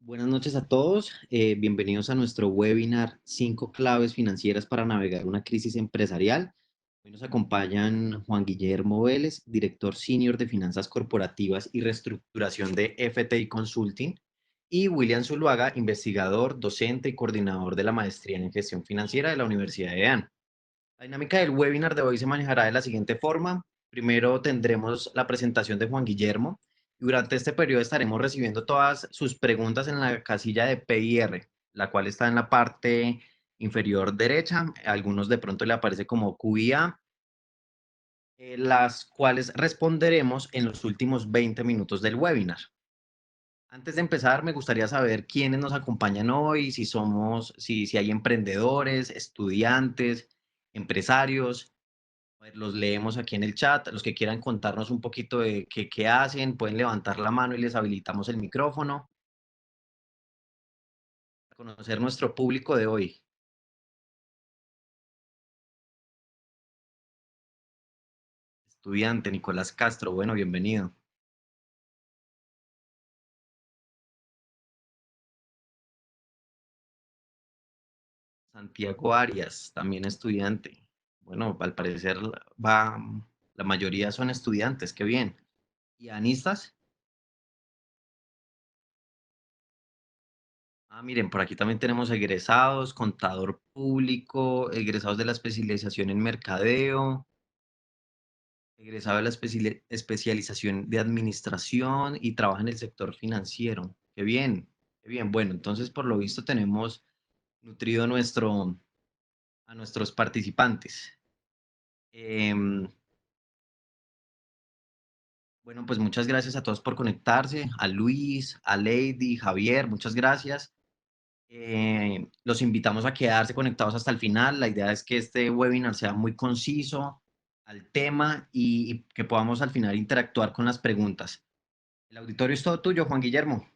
Buenas noches a todos. Bienvenidos a nuestro webinar 5 claves financieras para navegar una crisis empresarial. Hoy nos acompañan Juan Guillermo Vélez, director senior de finanzas corporativas y reestructuración de FTI Consulting, y William Zuluaga, investigador, docente y coordinador de la maestría en gestión financiera de la Universidad de EAN. La dinámica del webinar de hoy se manejará de la siguiente forma. Primero tendremos la presentación de Juan Guillermo y durante este periodo estaremos recibiendo todas sus preguntas en la casilla de PIR, la cual está en la parte inferior derecha. A algunos de pronto le aparece como QIA, las cuales responderemos en los últimos 20 minutos del webinar. Antes de empezar, me gustaría saber quiénes nos acompañan hoy, si hay emprendedores, estudiantes, empresarios. A ver, los leemos aquí en el chat. Los que quieran contarnos un poquito de qué hacen, pueden levantar la mano y les habilitamos el micrófono para conocer nuestro público de hoy. Estudiante Nicolás Castro, bueno, bienvenido. Santiago Arias, también estudiante. Bueno, al parecer la mayoría son estudiantes, qué bien. ¿Y anistas? Ah, miren, por aquí también tenemos egresados, contador público, egresados de la especialización en mercadeo, egresado de la especialización de administración y trabaja en el sector financiero. Qué bien, qué bien. Bueno, entonces por lo visto tenemos nutrido a nuestros participantes. Em, bueno, pues muchas gracias a todos por conectarse, a Luis, a Lady, Javier, muchas gracias. Los invitamos a quedarse conectados hasta el final. La idea es que este webinar sea muy conciso al tema y que podamos al final interactuar con las preguntas. El auditorio es todo tuyo, Juan Guillermo.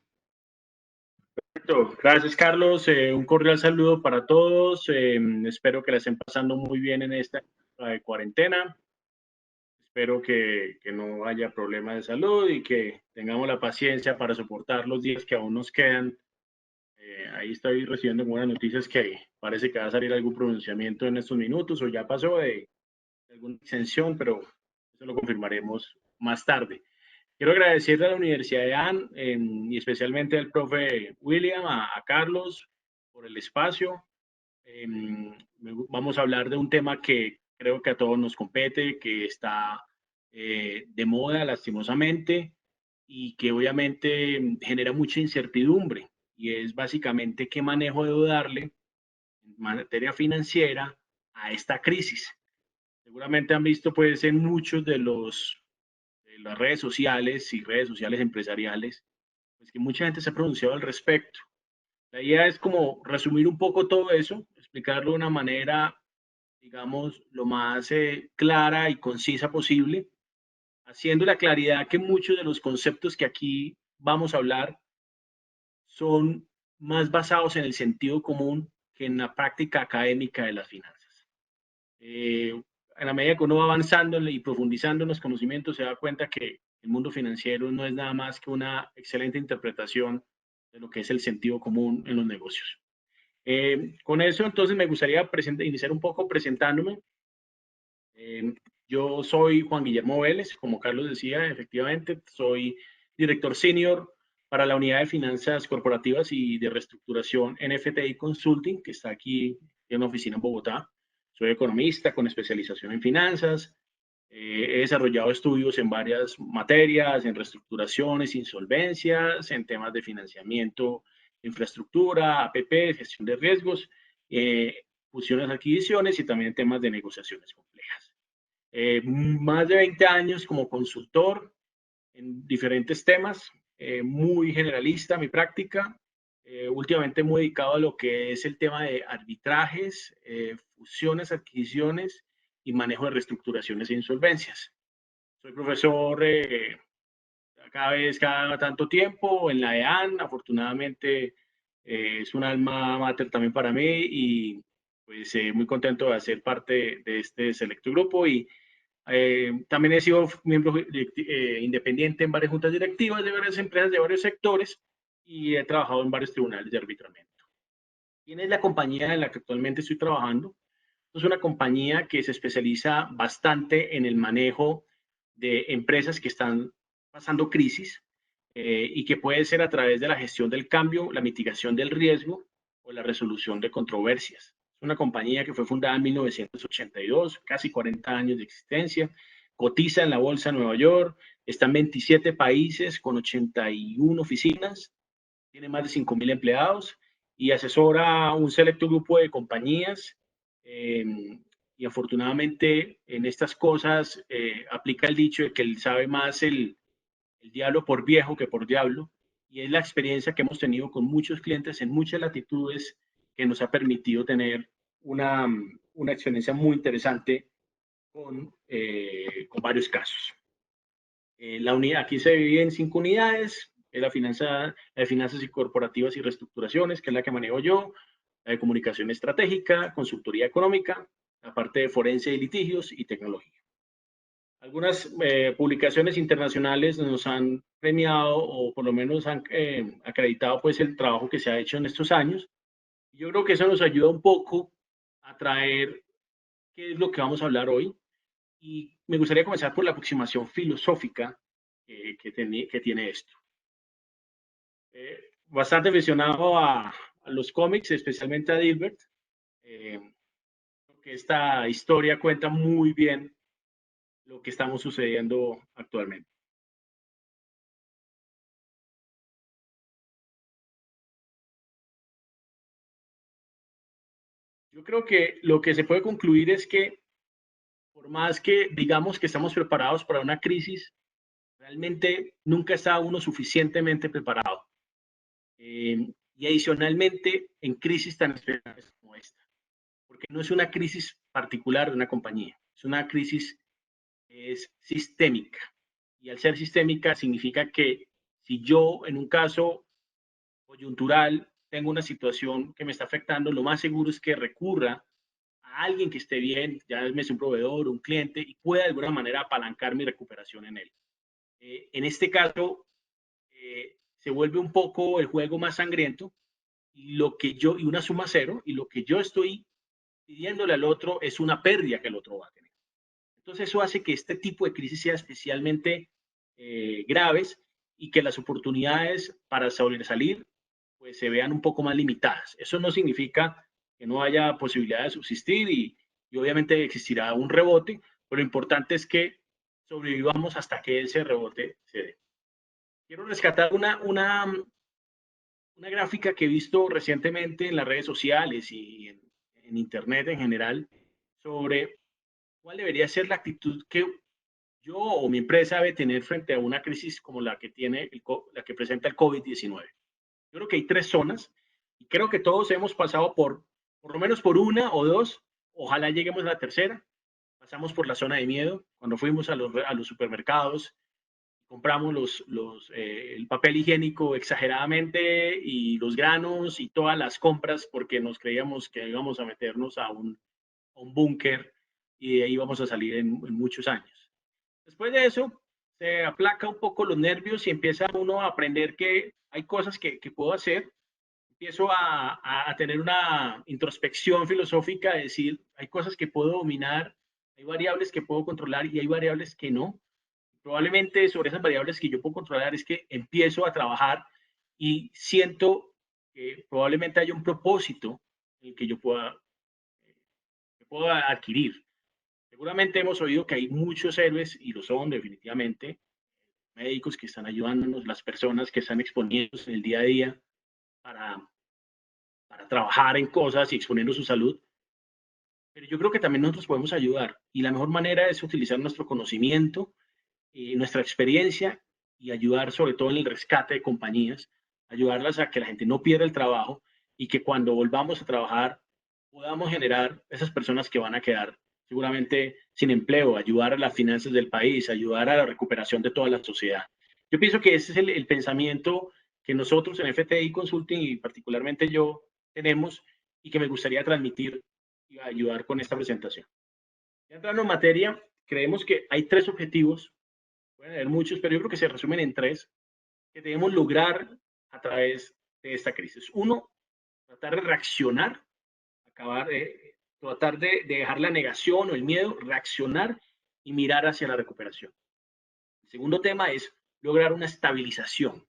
Perfecto. Gracias, Carlos. Un cordial saludo para todos. Espero que la estén pasando muy bien en esta época de cuarentena. Espero que no haya problemas de salud y que tengamos la paciencia para soportar los días que aún nos quedan. Ahí estoy recibiendo buenas noticias que parece que va a salir algún pronunciamiento en estos minutos o ya pasó de alguna exención, pero eso lo confirmaremos más tarde. Quiero agradecerle a la Universidad de AN y especialmente al profe William, a Carlos, por el espacio. Eh, Vamos a hablar de un tema que creo que a todos nos compete, que está de moda lastimosamente y que obviamente genera mucha incertidumbre y es básicamente qué manejo debo darle en materia financiera a esta crisis. Seguramente han visto pues en muchos de las redes sociales y redes sociales empresariales, pues que mucha gente se ha pronunciado al respecto. La idea es como resumir un poco todo eso, explicarlo de una manera, digamos, lo más clara y concisa posible, haciendo la claridad que muchos de los conceptos que aquí vamos a hablar son más basados en el sentido común que en la práctica académica de las finanzas. En la medida que uno va avanzando y profundizando en los conocimientos, se da cuenta que el mundo financiero no es nada más que una excelente interpretación de lo que es el sentido común en los negocios. Con eso, entonces, me gustaría iniciar un poco presentándome. Eh, yo soy Juan Guillermo Vélez, como Carlos decía, efectivamente, soy director senior para la unidad de finanzas corporativas y de reestructuración en FTI Consulting, que está aquí en una oficina en Bogotá. Soy economista con especialización en finanzas. He desarrollado estudios en varias materias, en reestructuraciones, insolvencias, en temas de financiamiento, infraestructura, APP, gestión de riesgos, fusiones, adquisiciones y también temas de negociaciones complejas. Más de 20 años como consultor en diferentes temas, muy generalista mi práctica, últimamente muy dedicado a lo que es el tema de arbitrajes, fusiones, adquisiciones y manejo de reestructuraciones e insolvencias. Soy profesor cada tanto tiempo en la EAN, afortunadamente es un alma mater también para mí y pues muy contento de hacer parte de este selecto grupo y también he sido miembro independiente en varias juntas directivas de varias empresas de varios sectores y he trabajado en varios tribunales de arbitramiento. ¿Quién es la compañía en la que actualmente estoy trabajando? Es una compañía que se especializa bastante en el manejo de empresas que están pasando crisis y que puede ser a través de la gestión del cambio, la mitigación del riesgo o la resolución de controversias. Es una compañía que fue fundada en 1982, casi 40 años de existencia, cotiza en la Bolsa de Nueva York, está en 27 países con 81 oficinas, tiene más de 5.000 empleados y asesora a un selecto grupo de compañías. eh, y afortunadamente en estas cosas aplica el dicho de que él sabe más el diablo por viejo que por diablo. Y es la experiencia que hemos tenido con muchos clientes en muchas latitudes que nos ha permitido tener una experiencia muy interesante con varios casos. La unidad, aquí se divide en 5 unidades, es la de finanzas y corporativas y reestructuraciones, que es la que manejo yo, la de comunicación estratégica, consultoría económica, la parte de forense y litigios y tecnología. Algunas publicaciones internacionales nos han premiado o por lo menos han acreditado pues el trabajo que se ha hecho en estos años. Yo creo que eso nos ayuda un poco a traer qué es lo que vamos a hablar hoy. Y me gustaría comenzar por la aproximación filosófica que tiene esto. Bastante aficionado a los cómics, especialmente a Dilbert. Que esta historia cuenta muy bien lo que estamos sucediendo actualmente. Yo creo que lo que se puede concluir es que por más que digamos que estamos preparados para una crisis, realmente nunca está uno suficientemente preparado. Y adicionalmente en crisis tan especiales como esta, porque no es una crisis particular de una compañía, es una crisis que es sistémica. Y al ser sistémica significa que si yo en un caso coyuntural tengo una situación que me está afectando, lo más seguro es que recurra a alguien que esté bien, ya es un proveedor, un cliente, y pueda de alguna manera apalancar mi recuperación en él. En este caso, se vuelve un poco el juego más sangriento y una suma cero, y lo que yo estoy pidiéndole al otro es una pérdida que el otro va a tener. Entonces eso hace que este tipo de crisis sea especialmente graves y que las oportunidades para sobresalir pues se vean un poco más limitadas. Eso no significa que no haya posibilidad de subsistir y obviamente existirá un rebote, pero lo importante es que sobrevivamos hasta que ese rebote se dé. Quiero rescatar una gráfica que he visto recientemente en las redes sociales y en Internet en general sobre cuál debería ser la actitud que yo o mi empresa debe tener frente a una crisis como la que la que presenta el COVID-19. Yo creo que hay 3 zonas y creo que todos hemos pasado por lo menos por una o dos. Ojalá lleguemos a la tercera. Pasamos por la zona de miedo cuando fuimos a los supermercados, compramos el papel higiénico exageradamente y los granos y todas las compras porque nos creíamos que íbamos a meternos a un búnker y de ahí íbamos a salir en muchos años. Después de eso, se aplaca un poco los nervios y empieza uno a aprender que hay cosas que puedo hacer. Empiezo a tener una introspección filosófica, de decir, hay cosas que puedo dominar, hay variables que puedo controlar y hay variables que no. Probablemente sobre esas variables que yo puedo controlar es que empiezo a trabajar y siento que probablemente haya un propósito en el que yo pueda adquirir. Seguramente hemos oído que hay muchos héroes, y lo son definitivamente, médicos que están ayudándonos, las personas que están exponiéndose en el día a día para, para trabajar en cosas y exponiendo su salud. Pero yo creo que también nosotros podemos ayudar y la mejor manera es utilizar nuestro conocimiento, nuestra experiencia y ayudar sobre todo en el rescate de compañías, ayudarlas a que la gente no pierda el trabajo y que cuando volvamos a trabajar podamos generar esas personas que van a quedar seguramente sin empleo, ayudar a las finanzas del país, ayudar a la recuperación de toda la sociedad. Yo pienso que ese es el pensamiento que nosotros en FTI Consulting y particularmente yo tenemos y que me gustaría transmitir y ayudar con esta presentación. Ya entrando en materia, creemos que hay 3 objetivos, pueden haber muchos, pero yo creo que se resumen en 3, que debemos lograr a través de esta crisis. Uno, tratar de reaccionar, tratar de dejar la negación o el miedo, reaccionar y mirar hacia la recuperación. El segundo tema es lograr una estabilización.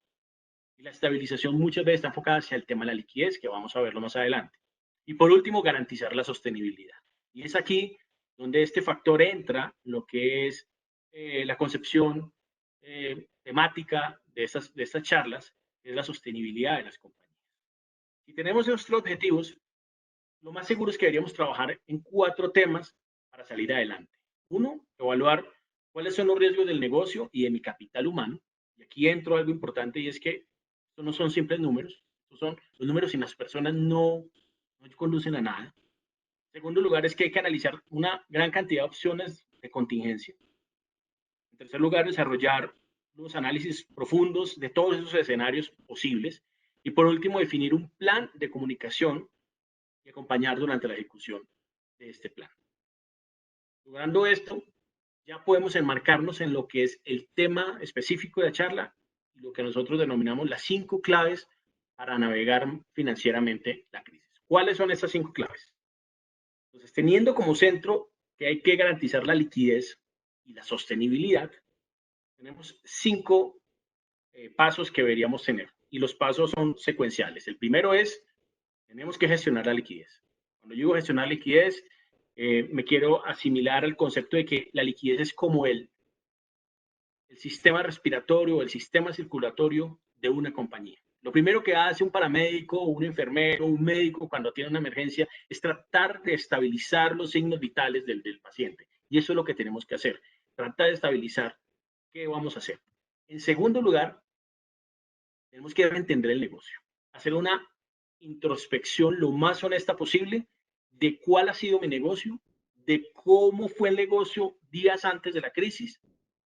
Y la estabilización muchas veces está enfocada hacia el tema de la liquidez, que vamos a verlo más adelante. Y por último, garantizar la sostenibilidad. Y es aquí donde este factor entra, lo que es la concepción temática de estas charlas, que es la sostenibilidad de las compañías. Si tenemos nuestros objetivos, lo más seguro es que deberíamos trabajar en 4 temas para salir adelante. Uno, evaluar cuáles son los riesgos del negocio y de mi capital humano. Y aquí entro algo importante y es que estos no son simples números, estos son los números y las personas no conducen a nada. En segundo lugar, es que hay que analizar una gran cantidad de opciones de contingencia. En tercer lugar, desarrollar los análisis profundos de todos esos escenarios posibles. Y por último, definir un plan de comunicación y acompañar durante la ejecución de este plan. Logrando esto, ya podemos enmarcarnos en lo que es el tema específico de la charla y lo que nosotros denominamos las 5 claves para navegar financieramente la crisis. ¿Cuáles son estas 5 claves? Entonces, teniendo como centro que hay que garantizar la liquidez y la sostenibilidad, tenemos 5 pasos que deberíamos tener. Y los pasos son secuenciales. El primero es, tenemos que gestionar la liquidez. Cuando yo digo gestionar liquidez, me quiero asimilar al concepto de que la liquidez es como el sistema respiratorio o el sistema circulatorio de una compañía. Lo primero que hace un paramédico, un enfermero, un médico cuando tiene una emergencia es tratar de estabilizar los signos vitales del paciente. Y eso es lo que tenemos que hacer, tratar de estabilizar qué vamos a hacer. En segundo lugar, tenemos que entender el negocio, hacer una introspección lo más honesta posible de cuál ha sido mi negocio, de cómo fue el negocio días antes de la crisis,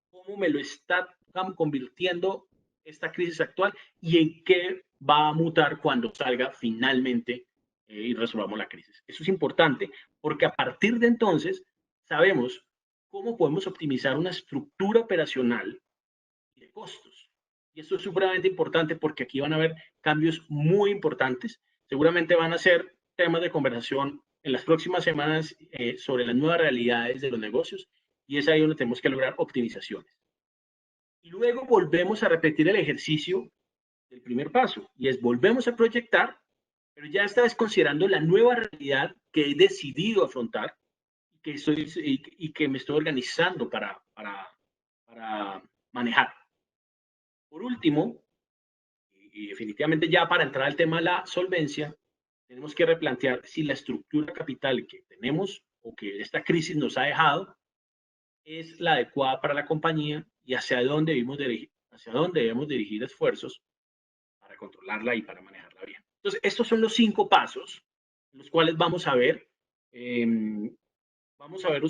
cómo me lo está convirtiendo esta crisis actual y en qué va a mutar cuando salga finalmente y resolvamos la crisis. Eso es importante porque a partir de entonces sabemos cómo podemos optimizar una estructura operacional y de costos. Y esto es supremamente importante porque aquí van a haber cambios muy importantes. Seguramente van a ser temas de conversación en las próximas semanas sobre las nuevas realidades de los negocios y es ahí donde tenemos que lograr optimizaciones. Y luego volvemos a repetir el ejercicio del primer paso y es volvemos a proyectar, pero ya esta vez considerando la nueva realidad que he decidido afrontar y que me estoy organizando para manejar. Por último, y definitivamente ya para entrar al tema de la solvencia, tenemos que replantear si la estructura capital que tenemos o que esta crisis nos ha dejado es la adecuada para la compañía y hacia dónde debemos dirigir esfuerzos para controlarla y para manejarla bien. Entonces, estos son los 5 pasos, los cuales vamos a ver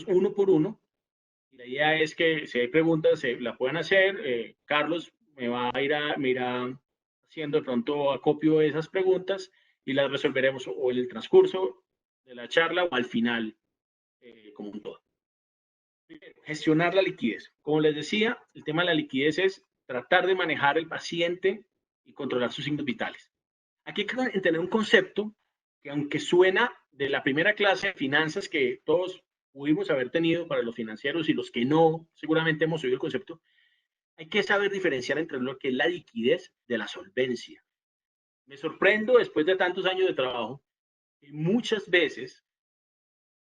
uno por uno. Y la idea es que si hay preguntas, se la pueden hacer. Carlos me irá haciendo de pronto acopio de esas preguntas y las resolveremos o en el transcurso de la charla o al final como un todo. Gestionar la liquidez. Como les decía, el tema de la liquidez es tratar de manejar el paciente y controlar sus signos vitales. Aquí hay que tener un concepto que aunque suena de la primera clase de finanzas que todos pudimos haber tenido para los financieros y los que no, seguramente hemos oído el concepto, hay que saber diferenciar entre lo que es la liquidez de la solvencia. Me sorprendo después de tantos años de trabajo que muchas veces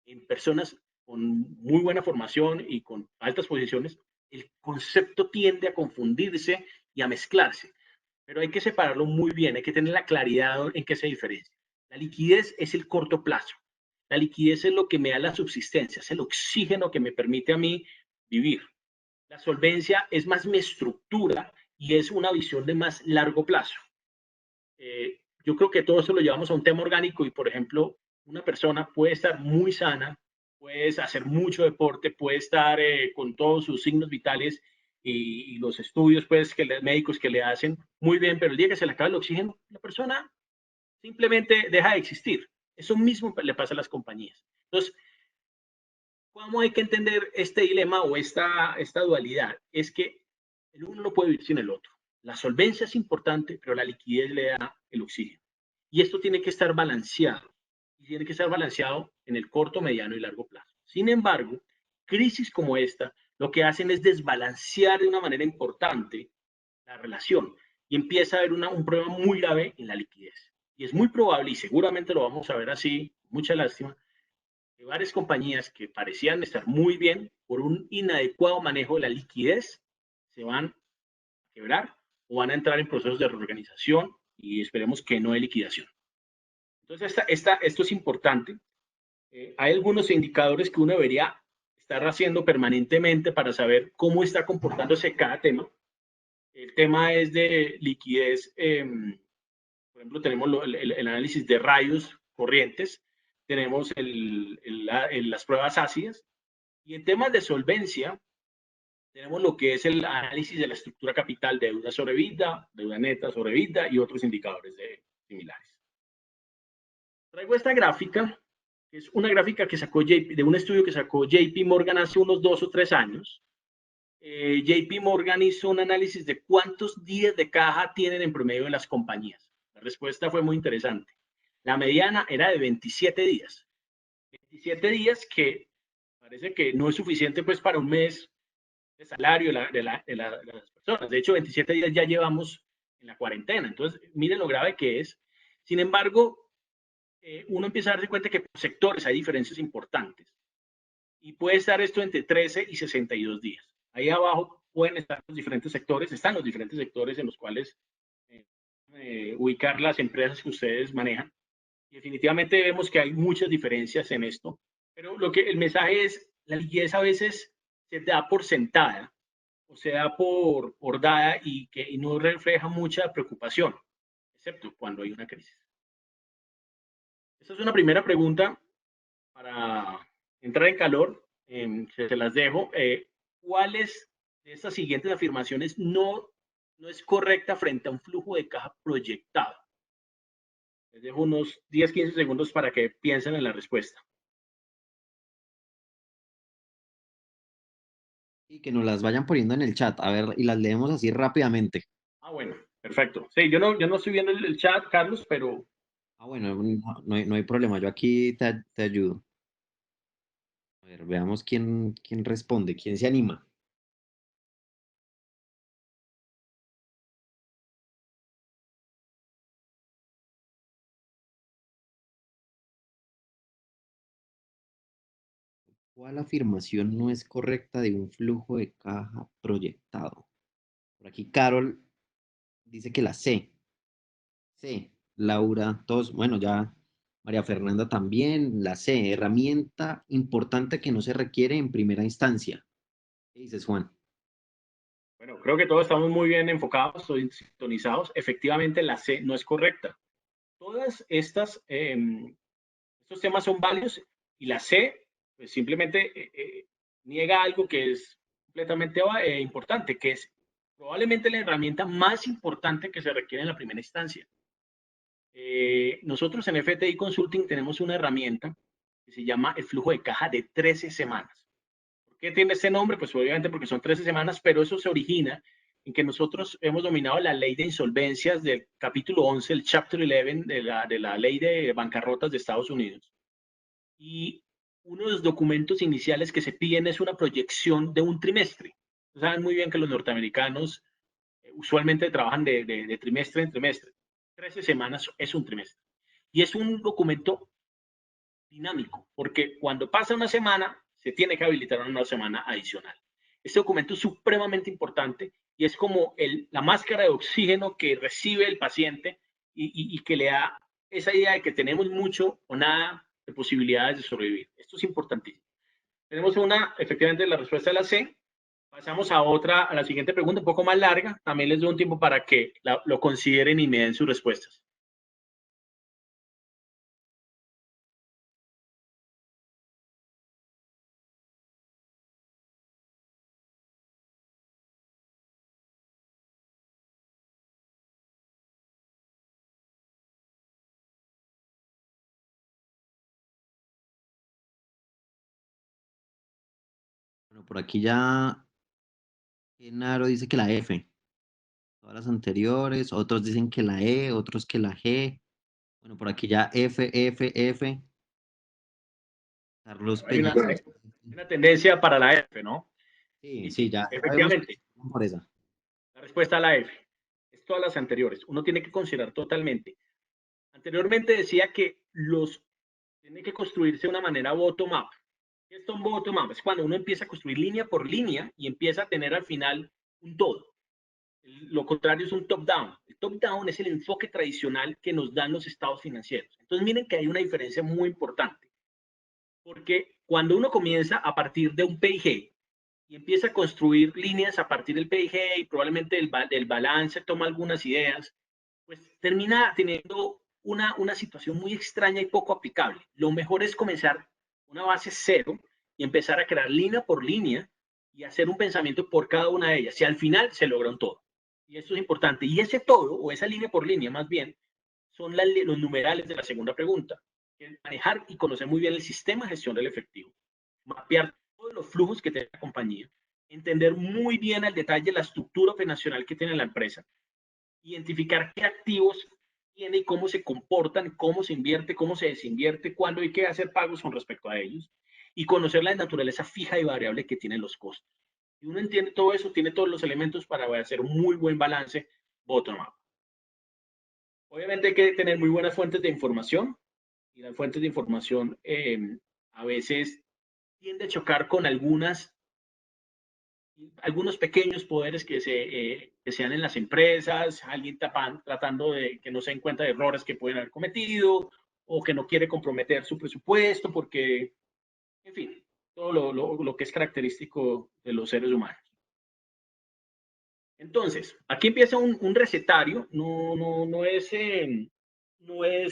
en personas con muy buena formación y con altas posiciones, el concepto tiende a confundirse y a mezclarse, pero hay que separarlo muy bien, hay que tener la claridad en qué se diferencia. La liquidez es el corto plazo, la liquidez es lo que me da la subsistencia, es el oxígeno que me permite a mí vivir. La solvencia es más mi estructura y es una visión de más largo plazo. Yo creo que todo eso lo llevamos a un tema orgánico y, por ejemplo, una persona puede estar muy sana, puede hacer mucho deporte, puede estar con todos sus signos vitales y los estudios pues, médicos que le hacen muy bien, pero el día que se le acaba el oxígeno, la persona simplemente deja de existir. Eso mismo le pasa a las compañías. Entonces, ¿cómo hay que entender este dilema o esta dualidad? Es que el uno no puede vivir sin el otro. La solvencia es importante, pero la liquidez le da el oxígeno. Y esto tiene que estar balanceado. Y tiene que estar balanceado en el corto, mediano y largo plazo. Sin embargo, crisis como esta lo que hacen es desbalancear de una manera importante la relación y empieza a haber un problema muy grave en la liquidez. Y es muy probable, y seguramente lo vamos a ver así, mucha lástima, que varias compañías que parecían estar muy bien por un inadecuado manejo de la liquidez se van a quebrar o van a entrar en procesos de reorganización y esperemos que no de liquidación. Entonces, esto es importante. Hay algunos indicadores que uno debería estar haciendo permanentemente para saber cómo está comportándose cada tema. El tema es de liquidez. Por ejemplo, tenemos el análisis de rayos corrientes, tenemos las pruebas ácidas y en temas de solvencia tenemos lo que es el análisis de la estructura capital, deuda sobre vida, deuda neta sobre vida y otros indicadores similares. Traigo esta gráfica, que es una gráfica que sacó de un estudio que sacó JP Morgan hace unos 2 o 3 años. JP Morgan hizo un análisis de cuántos días de caja tienen en promedio en las compañías. La respuesta fue muy interesante. La mediana era de 27 días. 27 días que parece que no es suficiente pues para un mes de salario de las personas. De hecho, 27 días ya llevamos en la cuarentena. Entonces, miren lo grave que es. Sin embargo, uno empieza a darse cuenta que por sectores hay diferencias importantes. Y puede estar esto entre 13 y 62 días. Ahí abajo pueden estar los diferentes sectores, están los diferentes sectores en los cuales ubicar las empresas que ustedes manejan. Y definitivamente vemos que hay muchas diferencias en esto, pero el mensaje es, la liquidez a veces se da por sentada o se da por dada y no refleja mucha preocupación, excepto cuando hay una crisis. Esta es una primera pregunta para entrar en calor, se las dejo. ¿Cuáles de estas siguientes afirmaciones no es correcta frente a un flujo de caja proyectado? Les dejo unos 10-15 segundos para que piensen en la respuesta. Y que nos las vayan poniendo en el chat, a ver, y las leemos así rápidamente. Bueno, perfecto. Sí, yo no estoy viendo el chat, Carlos, pero Bueno, no hay problema, yo aquí te ayudo. A ver, veamos quién responde, quién se anima. ¿Cuál afirmación no es correcta de un flujo de caja proyectado? Por aquí Carol dice que la C. C. Laura, todos, bueno, ya María Fernanda también. La C. Herramienta importante que no se requiere en primera instancia. ¿Qué dices, Juan? bueno, creo que todos estamos muy bien enfocados, sintonizados. Efectivamente, la C no es correcta. Todas estos temas son válidos y la C pues, simplemente niega algo que es completamente importante, que es probablemente la herramienta más importante que se requiere en la primera instancia. Nosotros en FTI Consulting tenemos una herramienta que se llama el flujo de caja de 13 semanas. ¿Por qué tiene este nombre? Pues obviamente porque son 13 semanas, pero eso se origina en que nosotros hemos dominado la ley de insolvencias del capítulo 11, el chapter 11 de la ley de bancarrotas de Estados Unidos. Y uno de los documentos iniciales que se piden es una proyección de un trimestre. Saben muy bien que los norteamericanos usualmente trabajan de trimestre en trimestre. 13 semanas es un trimestre. Y es un documento dinámico, porque cuando pasa una semana, se tiene que habilitar una semana adicional. Este documento es supremamente importante y es como la máscara de oxígeno que recibe el paciente y que le da esa idea de que tenemos mucho o nada de posibilidades de sobrevivir. Esto es importantísimo. Tenemos efectivamente, la respuesta de la C. Pasamos a la siguiente pregunta, un poco más larga. También les doy un tiempo para que lo consideren y me den sus respuestas. Bueno, por aquí ya Genaro dice que la F. Todas las anteriores, otros dicen que la E, otros que la G. Bueno, por aquí ya F, F, F. Carlos Hay Peña. hay una tendencia para la F, ¿no? Sí, Y sí, sí, ya vemos que efectivamente, van por esa. la respuesta a la F es todas las anteriores. Uno tiene que considerar totalmente. Anteriormente decía que tiene que construirse de una manera bottom-up. ¿Qué es un bottom-up? Es cuando uno empieza a construir línea por línea y empieza a tener al final un todo. Lo contrario es un top-down. El top-down es el enfoque tradicional que nos dan los estados financieros. Entonces miren que hay una diferencia muy importante, porque cuando uno comienza a partir de un PIG y empieza a construir líneas a partir del PIG y probablemente del balance toma algunas ideas, pues termina teniendo una situación muy extraña y poco aplicable. Lo mejor es comenzar una base cero y empezar a crear línea por línea y hacer un pensamiento por cada una de ellas. Y al final se logra un todo. Y esto es importante. Y ese todo, o esa línea por línea más bien, son los numerales de la segunda pregunta. Manejar y conocer muy bien el sistema de gestión del efectivo. Mapear todos los flujos que tiene la compañía. Entender muy bien al detalle la estructura operacional que tiene la empresa, identificar qué activos tiene y cómo se comportan, cómo se invierte, cómo se desinvierte, cuándo hay que hacer pagos con respecto a ellos, y conocer la naturaleza fija y variable que tienen los costos. Si uno entiende todo eso, tiene todos los elementos para hacer un muy buen balance bottom-up. Obviamente hay que tener muy buenas fuentes de información, y las fuentes de información a veces tiende a chocar con algunos pequeños poderes que sean en las empresas, alguien tratando de que no se den cuenta de errores que pueden haber cometido o que no quiere comprometer su presupuesto porque, en fin, todo lo que es característico de los seres humanos. Entonces, aquí empieza un recetario, no es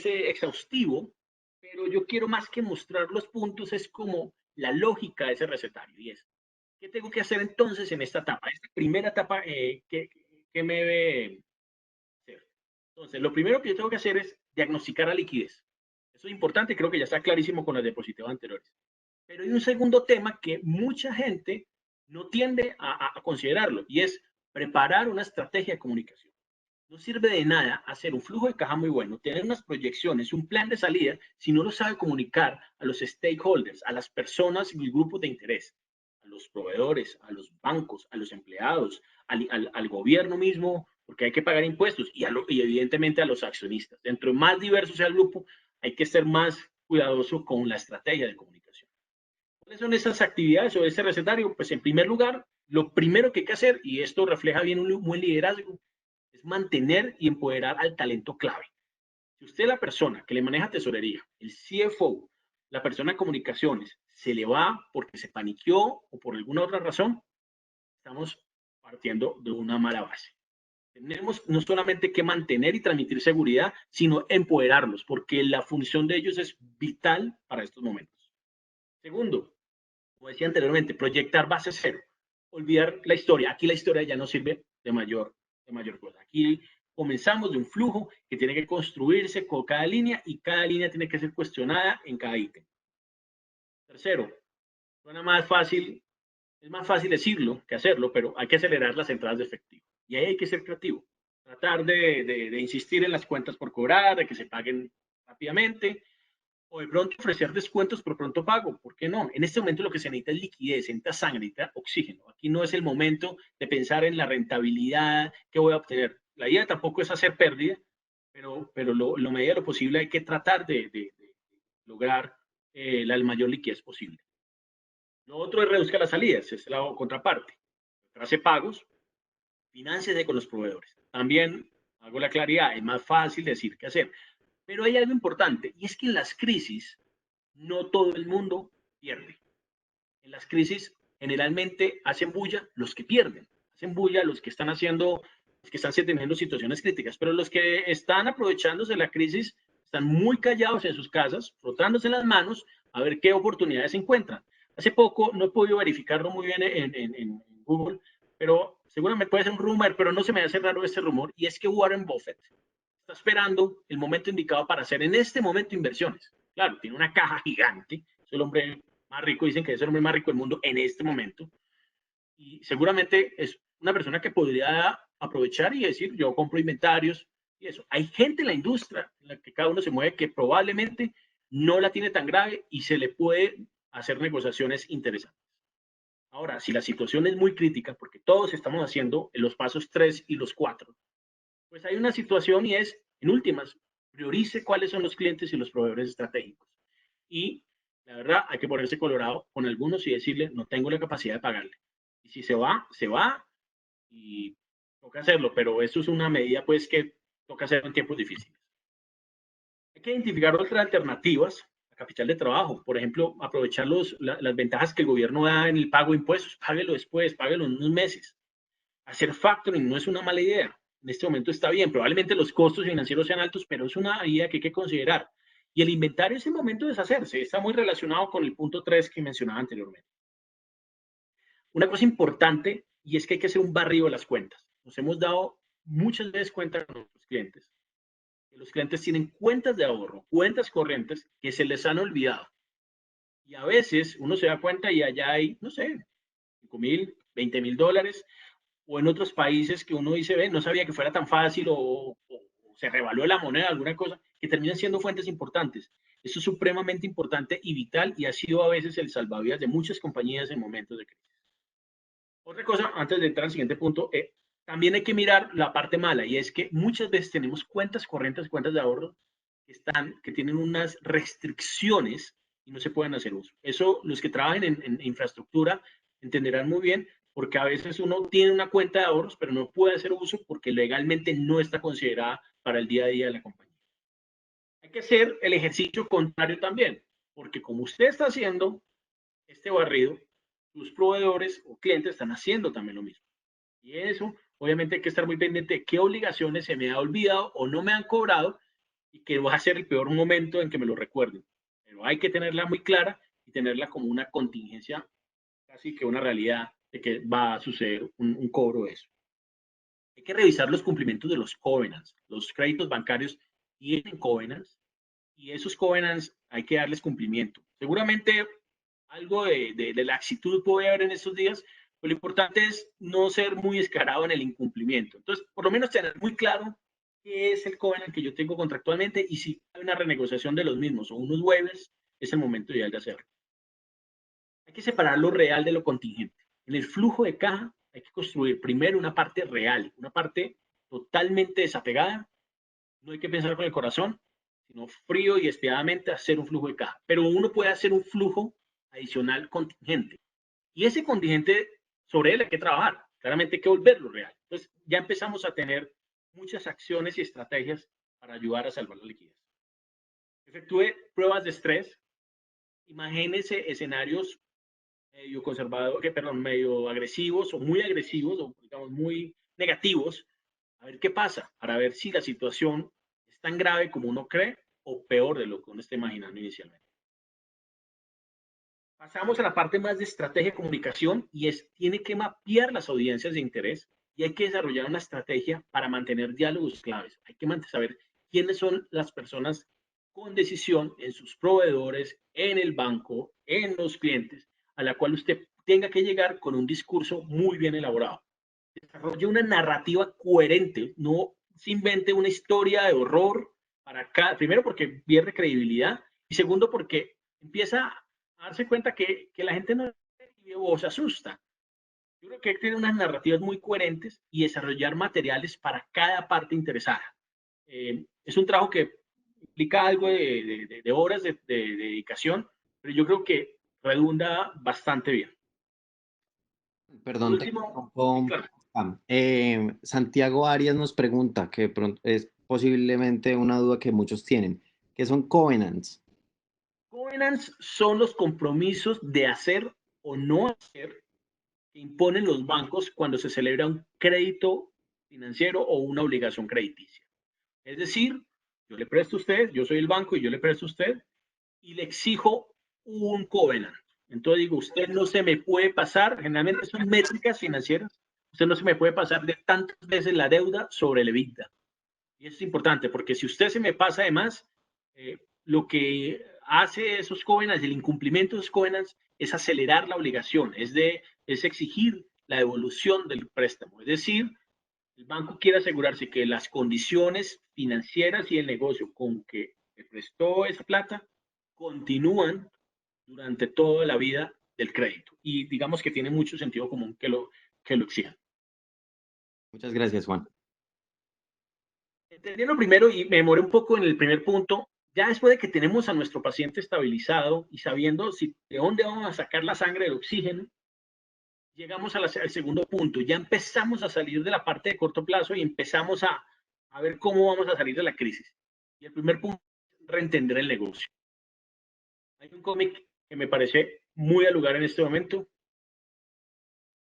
exhaustivo, pero yo quiero más que mostrar los puntos, es como la lógica de ese recetario y es, ¿qué tengo que hacer entonces en esta etapa? Esta primera etapa, ¿qué me debe hacer? Entonces, lo primero que yo tengo que hacer es diagnosticar la liquidez. Eso es importante, creo que ya está clarísimo con las diapositivas anteriores. Pero hay un segundo tema que mucha gente no tiende a considerarlo y es preparar una estrategia de comunicación. No sirve de nada hacer un flujo de caja muy bueno, tener unas proyecciones, un plan de salida, si no lo sabe comunicar a los stakeholders, a las personas y grupos de interés, a los proveedores, a los bancos, a los empleados, al gobierno mismo, porque hay que pagar impuestos, y evidentemente a los accionistas. Dentro de más diverso sea el grupo, hay que ser más cuidadoso con la estrategia de comunicación. ¿Cuáles son esas actividades o ese recetario? Pues en primer lugar, lo primero que hay que hacer, y esto refleja bien un buen liderazgo, es mantener y empoderar al talento clave. Si usted es la persona que le maneja tesorería, el CFO, la persona de comunicaciones, se le va porque se paniqueó o por alguna otra razón, estamos partiendo de una mala base. Tenemos no solamente que mantener y transmitir seguridad, sino empoderarlos, porque la función de ellos es vital para estos momentos. Segundo, como decía anteriormente, proyectar base cero, olvidar la historia. Aquí la historia ya no sirve de mayor cosa. Aquí comenzamos de un flujo que tiene que construirse con cada línea y cada línea tiene que ser cuestionada en cada ítem. Tercero, suena más fácil, es más fácil decirlo que hacerlo, pero hay que acelerar las entradas de efectivo. Y ahí hay que ser creativo. Tratar de insistir en las cuentas por cobrar, de que se paguen rápidamente, o de pronto ofrecer descuentos por pronto pago, ¿por qué no? En este momento lo que se necesita es liquidez, se necesita sangre, necesita oxígeno. Aquí no es el momento de pensar en la rentabilidad que voy a obtener. La idea tampoco es hacer pérdida, pero lo medida de lo posible hay que tratar de lograr la mayor liquidez posible. Lo otro es reduzca las salidas, es la contraparte. Hace pagos, financiese con los proveedores. También hago la claridad, es más fácil decir que hacer. Pero hay algo importante, y es que en las crisis no todo el mundo pierde. En las crisis generalmente hacen bulla los que pierden, hacen bulla los que están teniendo situaciones críticas, pero los que están aprovechándose de la crisis están muy callados en sus casas, frotándose las manos a ver qué oportunidades se encuentran. Hace poco, no he podido verificarlo muy bien en Google, pero seguramente puede ser un rumor, pero no se me hace raro este rumor, y es que Warren Buffett está esperando el momento indicado para hacer en este momento inversiones. Claro, tiene una caja gigante, es el hombre más rico, dicen que es el hombre más rico del mundo en este momento, y seguramente es una persona que podría aprovechar y decir, yo compro inventarios y eso. Hay gente en la industria en la que cada uno se mueve que probablemente no la tiene tan grave y se le puede hacer negociaciones interesantes. Ahora, si la situación es muy crítica, porque todos estamos haciendo los pasos 3 y los 4, pues hay una situación y es, en últimas, priorice cuáles son los clientes y los proveedores estratégicos. Y la verdad, hay que ponerse colorado con algunos y decirle, no tengo la capacidad de pagarle. Y si se va y toca hacerlo, pero eso es una medida pues que toca hacer en tiempos difíciles. Hay que identificar otras alternativas a capital de trabajo. Por ejemplo, aprovechar las ventajas que el gobierno da en el pago de impuestos. Páguelo después, páguelo en unos meses. Hacer factoring no es una mala idea. En este momento está bien. Probablemente los costos financieros sean altos, pero es una idea que hay que considerar. Y el inventario es el momento de deshacerse. Está muy relacionado con el punto 3 que mencionaba anteriormente. Una cosa importante y es que hay que hacer un barrido de las cuentas. Nos hemos dado muchas veces cuenta con nuestros clientes. Que los clientes tienen cuentas de ahorro, cuentas corrientes que se les han olvidado. Y a veces uno se da cuenta y allá hay, no sé, 5.000, 20.000 dólares, o en otros países que uno dice, ve, no sabía que fuera tan fácil o se revaluó la moneda, alguna cosa, que terminan siendo fuentes importantes. Eso es supremamente importante y vital y ha sido a veces el salvavidas de muchas compañías en momentos de crisis. Otra cosa, antes de entrar al siguiente punto, también hay que mirar la parte mala y es que muchas veces tenemos cuentas corrientes, cuentas de ahorro que tienen unas restricciones y no se pueden hacer uso. Eso los que trabajen en infraestructura entenderán muy bien porque a veces uno tiene una cuenta de ahorros pero no puede hacer uso porque legalmente no está considerada para el día a día de la compañía. Hay que hacer el ejercicio contrario también, porque como usted está haciendo este barrido, sus proveedores o clientes están haciendo también lo mismo. Y eso, obviamente, hay que estar muy pendiente de qué obligaciones se me ha olvidado o no me han cobrado y que va a ser el peor momento en que me lo recuerden. Pero hay que tenerla muy clara y tenerla como una contingencia, casi que una realidad de que va a suceder un cobro de eso. Hay que revisar los cumplimientos de los covenants. Los créditos bancarios tienen covenants y esos covenants hay que darles cumplimiento. Seguramente algo de laxitud puede haber en estos días, pero lo importante es no ser muy descarado en el incumplimiento. Entonces, por lo menos tener muy claro qué es el covenant que yo tengo contractualmente y si hay una renegociación de los mismos o unos waivers, es el momento ideal de hacerlo. Hay que separar lo real de lo contingente. En el flujo de caja hay que construir primero una parte real, una parte totalmente desapegada. No hay que pensar con el corazón, sino frío y despiadadamente hacer un flujo de caja. Pero uno puede hacer un flujo adicional contingente. Y ese contingente, sobre él hay que trabajar. Claramente hay que volverlo real. Entonces, ya empezamos a tener muchas acciones y estrategias para ayudar a salvar la liquidez. Efectúe pruebas de estrés. Imagínense escenarios medio conservadores, medio agresivos o muy agresivos o digamos muy negativos. A ver qué pasa, para ver si la situación es tan grave como uno cree o peor de lo que uno está imaginando inicialmente. Pasamos a la parte más de estrategia de comunicación y tiene que mapear las audiencias de interés y hay que desarrollar una estrategia para mantener diálogos claves. Hay que saber quiénes son las personas con decisión en sus proveedores, en el banco, en los clientes, a la cual usted tenga que llegar con un discurso muy bien elaborado. Desarrolle una narrativa coherente, no se invente una historia de horror para cada, primero porque pierde credibilidad y segundo porque empieza a darse cuenta que la gente no o se asusta. Yo creo que hay que tener unas narrativas muy coherentes y desarrollar materiales para cada parte interesada. Es un trabajo que implica algo de horas de dedicación, pero yo creo que redunda bastante bien. Por Perdón, te último, sí, interrumpo. claro. Santiago Arias nos pregunta, que es posiblemente una duda que muchos tienen, ¿qué son covenants? Covenants son los compromisos de hacer o no hacer que imponen los bancos cuando se celebra un crédito financiero o una obligación crediticia. Es decir, yo le presto a usted, yo soy el banco y yo le presto a usted y le exijo un covenant. Entonces digo, usted no se me puede pasar, generalmente son métricas financieras, usted no se me puede pasar de tantas veces la deuda sobre el EBITDA. Y eso es importante porque si usted se me pasa de más, lo que hace esos covenants, el incumplimiento de esos covenants, es acelerar la obligación, es exigir la devolución del préstamo. Es decir, El banco quiere asegurarse que las condiciones financieras y el negocio con que le prestó esa plata continúan durante toda la vida del crédito. Y digamos que tiene mucho sentido común que lo exijan. Muchas gracias, Juan. Entendiendo primero, y me demoré un poco en el primer punto, ya después de que tenemos a nuestro paciente estabilizado y sabiendo de dónde vamos a sacar la sangre, el oxígeno, llegamos al segundo punto. Ya empezamos a salir de la parte de corto plazo y empezamos a ver cómo vamos a salir de la crisis. Y el primer punto es reentender el negocio. Hay un cómic que me parece muy al lugar en este momento.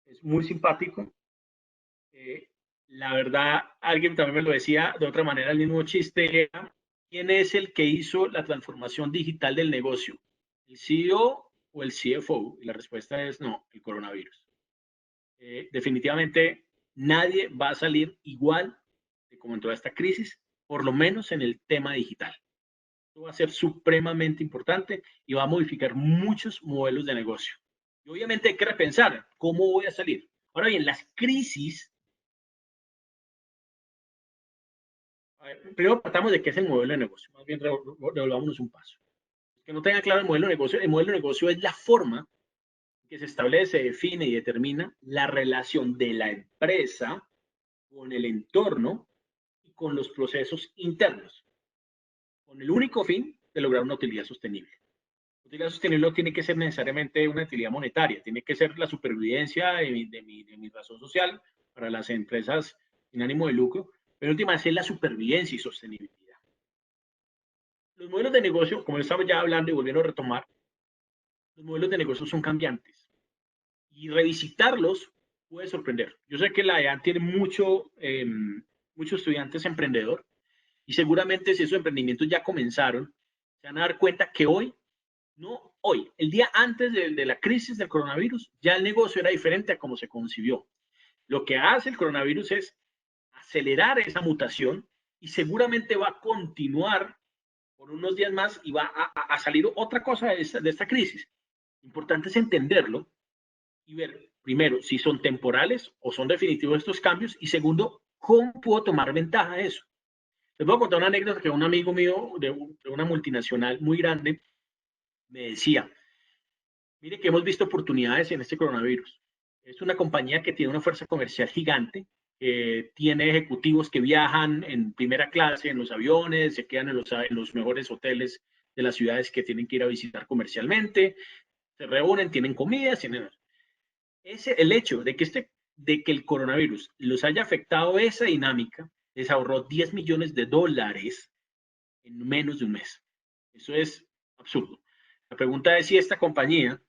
Es muy simpático. La verdad, alguien también me lo decía de otra manera, el mismo chiste era, ¿quién es el que hizo la transformación digital del negocio? ¿El CEO o el CFO? Y la respuesta es no, el coronavirus. Definitivamente nadie va a salir igual de como en toda esta crisis, por lo menos en el tema digital. Esto va a ser supremamente importante y va a modificar muchos modelos de negocio. Y obviamente hay que repensar cómo voy a salir. Ahora bien, las crisis, primero partamos de qué es el modelo de negocio, más bien devolvámonos un paso. Que no tenga claro el modelo de negocio es la forma que se establece, define y determina la relación de la empresa con el entorno y con los procesos internos, con el único fin de lograr una utilidad sostenible. La utilidad sostenible no tiene que ser necesariamente una utilidad monetaria, tiene que ser la supervivencia de mi razón social para las empresas sin ánimo de lucro, pero en última es la supervivencia y sostenibilidad. Los modelos de negocio, como estamos ya hablando y volviendo a retomar, los modelos de negocio son cambiantes y revisitarlos puede sorprender. Yo sé que la EAN tiene muchos estudiantes emprendedor y seguramente si esos emprendimientos ya comenzaron, se van a dar cuenta que hoy, no hoy, el día antes de la crisis del coronavirus, ya el negocio era diferente a cómo se concibió. Lo que hace el coronavirus es acelerar esa mutación y seguramente va a continuar por unos días más y va a salir otra cosa de esta crisis. Lo importante es entenderlo y ver, primero, si son temporales o son definitivos estos cambios y segundo, cómo puedo tomar ventaja de eso. Les voy a contar una anécdota que un amigo mío de una multinacional muy grande me decía, mire que hemos visto oportunidades en este coronavirus. Es una compañía que tiene una fuerza comercial gigante, tiene ejecutivos que viajan en primera clase en los aviones, se quedan en los mejores hoteles de las ciudades que tienen que ir a visitar comercialmente, se reúnen, tienen comidas, tienen... el hecho de que el coronavirus los haya afectado esa dinámica, les ahorró 10 millones de dólares en menos de un mes. Eso es absurdo. La pregunta es si esta compañía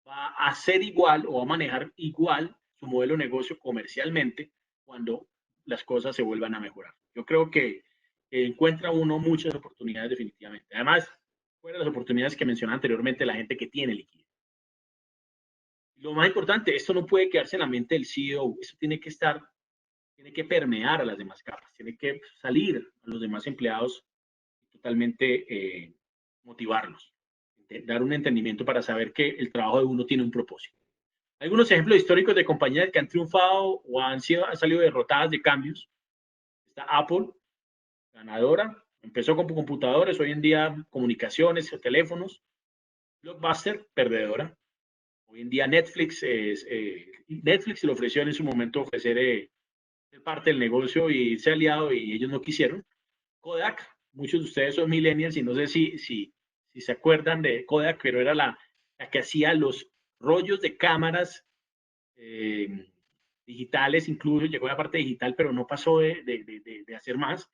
va a hacer igual o va a manejar igual su modelo de negocio comercialmente cuando las cosas se vuelvan a mejorar. Yo creo que encuentra uno muchas oportunidades definitivamente. Además, fuera de las oportunidades que mencioné anteriormente, la gente que tiene liquidez. Lo más importante, esto no puede quedarse en la mente del CEO, esto tiene que permear a las demás capas, tiene que salir a los demás empleados totalmente motivarlos, dar un entendimiento para saber que el trabajo de uno tiene un propósito. Algunos ejemplos históricos de compañías que han triunfado o han salido derrotadas de cambios. Está Apple, ganadora, empezó con computadores, hoy en día comunicaciones, teléfonos. Blockbuster, perdedora. Hoy en día Netflix le ofreció en su momento ofrecer ser parte del negocio y ser aliado y ellos no quisieron. Kodak, muchos de ustedes son millennials y no sé si se acuerdan de Kodak, pero era la que hacía los rollos de cámaras digitales, incluso llegó a la parte digital, pero no pasó de hacer más.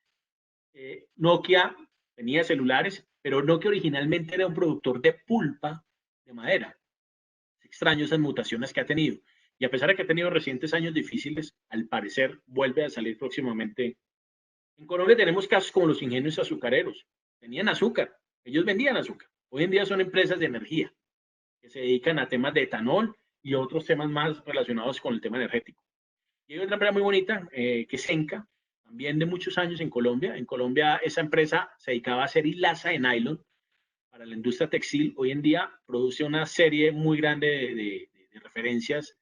Nokia tenía celulares, pero Nokia originalmente era un productor de pulpa de madera. Es extraño esas mutaciones que ha tenido. Y a pesar de que ha tenido recientes años difíciles, al parecer vuelve a salir próximamente. En Colombia tenemos casos como los ingenios azucareros. Tenían azúcar, ellos vendían azúcar. Hoy en día son empresas de energía que se dedican a temas de etanol y otros temas más relacionados con el tema energético. Y hay otra empresa muy bonita que es Senca, también de muchos años en Colombia. En Colombia esa empresa se dedicaba a hacer hilaza de nylon para la industria textil. Hoy en día produce una serie muy grande de referencias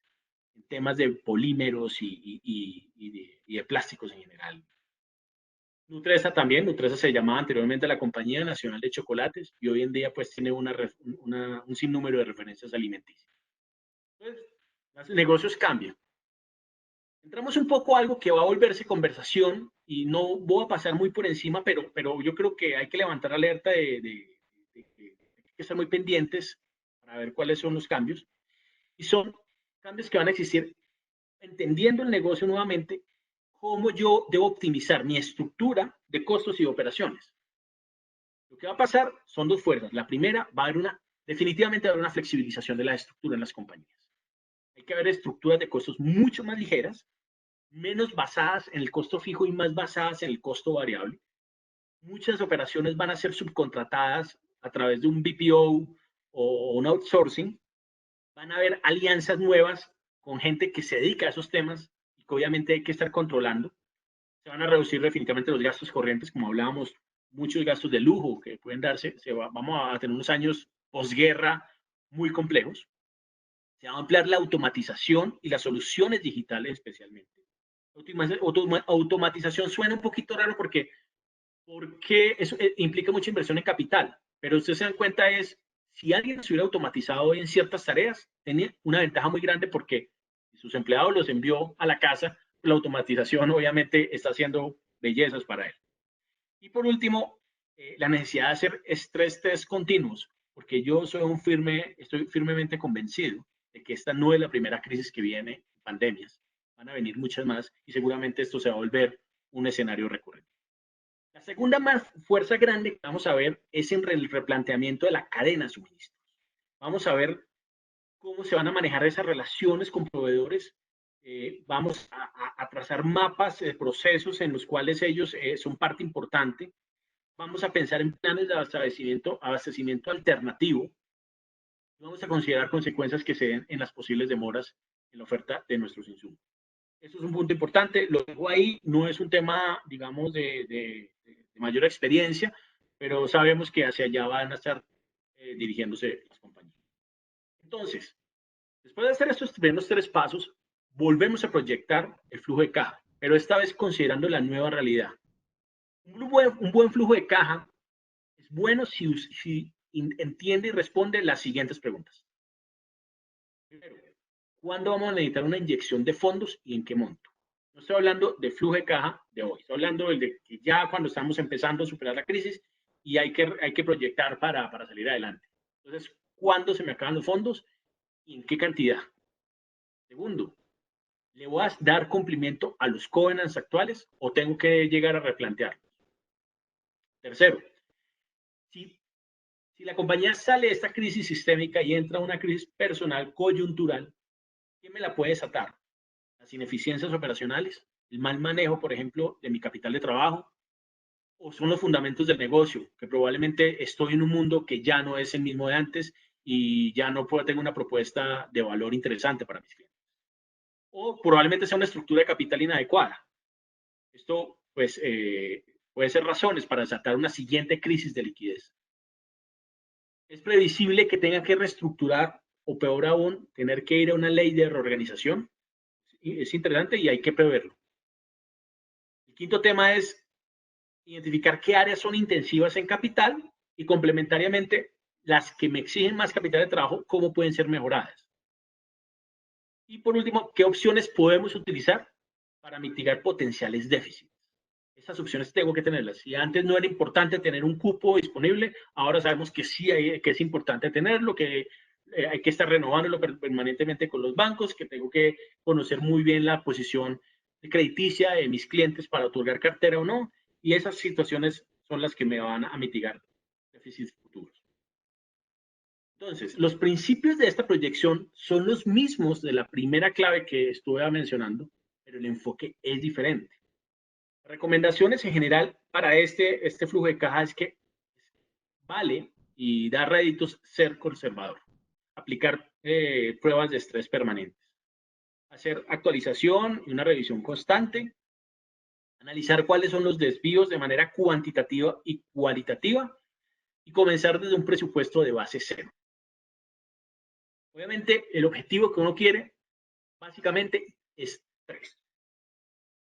en temas de polímeros y y de plásticos en general. Nutresa también, Nutresa se llamaba anteriormente la Compañía Nacional de Chocolates y hoy en día pues tiene un sinnúmero de referencias alimenticias. Entonces, los negocios cambian. Entramos un poco a algo que va a volverse conversación y no voy a pasar muy por encima, pero yo creo que hay que levantar alerta hay que estar muy pendientes para ver cuáles son los cambios. Y son cambios que van a existir entendiendo el negocio nuevamente, cómo yo debo optimizar mi estructura de costos y operaciones. Lo que va a pasar son dos fuerzas. La primera, definitivamente va a haber una flexibilización de la estructura en las compañías. Hay que haber estructuras de costos mucho más ligeras, menos basadas en el costo fijo y más basadas en el costo variable. Muchas operaciones van a ser subcontratadas a través de un BPO o un outsourcing. Van a haber alianzas nuevas con gente que se dedica a esos temas y que obviamente hay que estar controlando. Se van a reducir definitivamente los gastos corrientes, como hablábamos, muchos gastos de lujo que pueden darse. Vamos a tener unos años posguerra muy complejos. Se va a ampliar la automatización y las soluciones digitales especialmente. Automatización suena un poquito raro porque eso implica mucha inversión en capital, pero ustedes se dan cuenta si alguien se hubiera automatizado en ciertas tareas, tenía una ventaja muy grande porque sus empleados los envió a la casa, la automatización obviamente está haciendo bellezas para él. Y por último, la necesidad de hacer estrés test continuos, porque yo estoy firmemente convencido de que esta no es la primera crisis que viene, pandemias, van a venir muchas más y seguramente esto se va a volver un escenario recurrente. La segunda más fuerza grande que vamos a ver es en el replanteamiento de la cadena de suministros. Vamos a ver cómo se van a manejar esas relaciones con proveedores. Vamos a trazar mapas de procesos en los cuales ellos son parte importante. Vamos a pensar en planes de abastecimiento alternativo. Vamos a considerar consecuencias que se den en las posibles demoras en la oferta de nuestros insumos. Eso es un punto importante. Lo dejo ahí. No es un tema, digamos, de mayor experiencia, pero sabemos que hacia allá van a estar dirigiéndose las compañías. Entonces, después de hacer estos primeros tres pasos, volvemos a proyectar el flujo de caja, pero esta vez considerando la nueva realidad. Un buen flujo de caja es bueno si entiende y responde las siguientes preguntas. Primero, ¿cuándo vamos a necesitar una inyección de fondos y en qué monto? No estoy hablando de flujo de caja de hoy, estoy hablando de que ya cuando estamos empezando a superar la crisis y hay que proyectar para salir adelante. Entonces, ¿cuándo se me acaban los fondos y en qué cantidad? Segundo, ¿le voy a dar cumplimiento a los covenants actuales o tengo que llegar a replantearlos? Tercero, si la compañía sale de esta crisis sistémica y entra a una crisis personal coyuntural, ¿qué me la puede desatar? Las ineficiencias operacionales, el mal manejo, por ejemplo, de mi capital de trabajo, o son los fundamentos del negocio, que probablemente estoy en un mundo que ya no es el mismo de antes y ya no puedo tener una propuesta de valor interesante para mis clientes. O probablemente sea una estructura de capital inadecuada. Esto, pues, puede ser razones para desatar una siguiente crisis de liquidez. Es previsible que tenga que reestructurar o peor aún, tener que ir a una ley de reorganización. Es interesante y hay que preverlo. El quinto tema es identificar qué áreas son intensivas en capital y complementariamente las que me exigen más capital de trabajo, cómo pueden ser mejoradas. Y por último, ¿qué opciones podemos utilizar para mitigar potenciales déficits? Esas opciones tengo que tenerlas. Si antes no era importante tener un cupo disponible, ahora sabemos que sí que es importante tenerlo, que hay que estar renovándolo permanentemente con los bancos, que tengo que conocer muy bien la posición crediticia de mis clientes para otorgar cartera o no, y esas situaciones son las que me van a mitigar déficits futuros. Entonces, los principios de esta proyección son los mismos de la primera clave que estuve mencionando, pero el enfoque es diferente. Recomendaciones en general para este flujo de caja es que vale y da réditos ser conservador, aplicar pruebas de estrés permanentes, hacer actualización y una revisión constante, analizar cuáles son los desvíos de manera cuantitativa y cualitativa y comenzar desde un presupuesto de base cero. Obviamente, el objetivo que uno quiere básicamente es tres.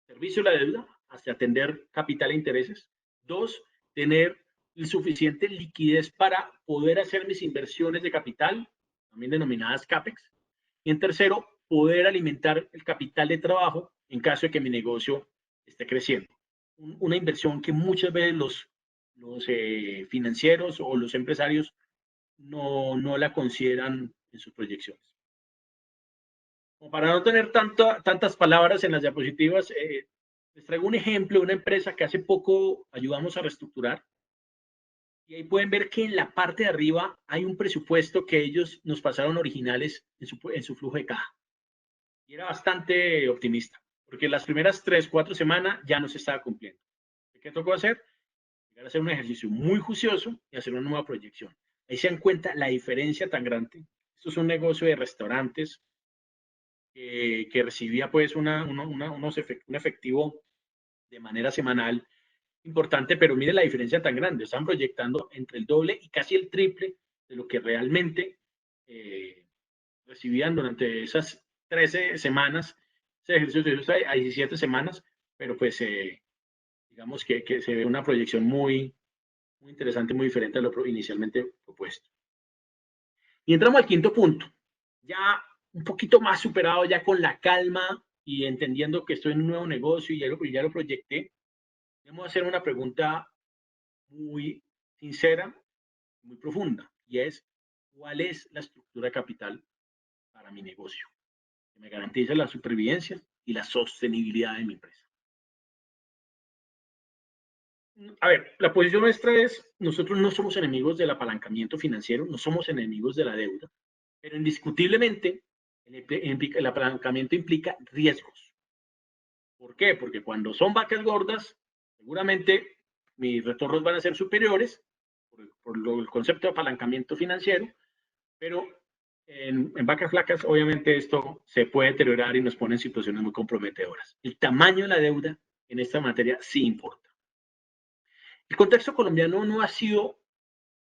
servicio de la deuda, hasta atender capital e intereses. 2, tener el suficiente liquidez para poder hacer mis inversiones de capital, también denominadas CAPEX. Y en tercero, poder alimentar el capital de trabajo en caso de que mi negocio esté creciendo. Una inversión que muchas veces los financieros o los empresarios no la consideran en sus proyecciones. Como para no tener tantas palabras en las diapositivas, les traigo un ejemplo de una empresa que hace poco ayudamos a reestructurar. Y ahí pueden ver que en la parte de arriba hay un presupuesto que ellos nos pasaron originales en su flujo de caja. Y era bastante optimista, porque las primeras 3, 4 semanas ya no se estaba cumpliendo. ¿Qué tocó hacer? Llegar a hacer un ejercicio muy juicioso y hacer una nueva proyección. Ahí se dan cuenta la diferencia tan grande. Esto es un negocio de restaurantes que recibía pues un efectivo de manera semanal importante, pero mire la diferencia tan grande. Están proyectando entre el doble y casi el triple de lo que realmente recibían durante esas 13 semanas. Ese ejercicio a 17 semanas, pero pues digamos que se ve una proyección muy interesante, muy diferente a lo inicialmente propuesto. Y entramos al quinto punto, ya un poquito más superado, ya con la calma y entendiendo que estoy en un nuevo negocio y ya lo proyecté. Debemos hacer una pregunta muy sincera, muy profunda, y es, ¿cuál es la estructura de capital para mi negocio? Que me garantice la supervivencia y la sostenibilidad de mi empresa. A ver, la posición nuestra es, nosotros no somos enemigos del apalancamiento financiero, no somos enemigos de la deuda, pero indiscutiblemente el apalancamiento implica riesgos. ¿Por qué? Porque cuando son vacas gordas, seguramente mis retornos van a ser superiores por el concepto de apalancamiento financiero, pero en vacas flacas obviamente esto se puede deteriorar y nos pone en situaciones muy comprometedoras. El tamaño de la deuda en esta materia sí importa. El contexto colombiano no ha sido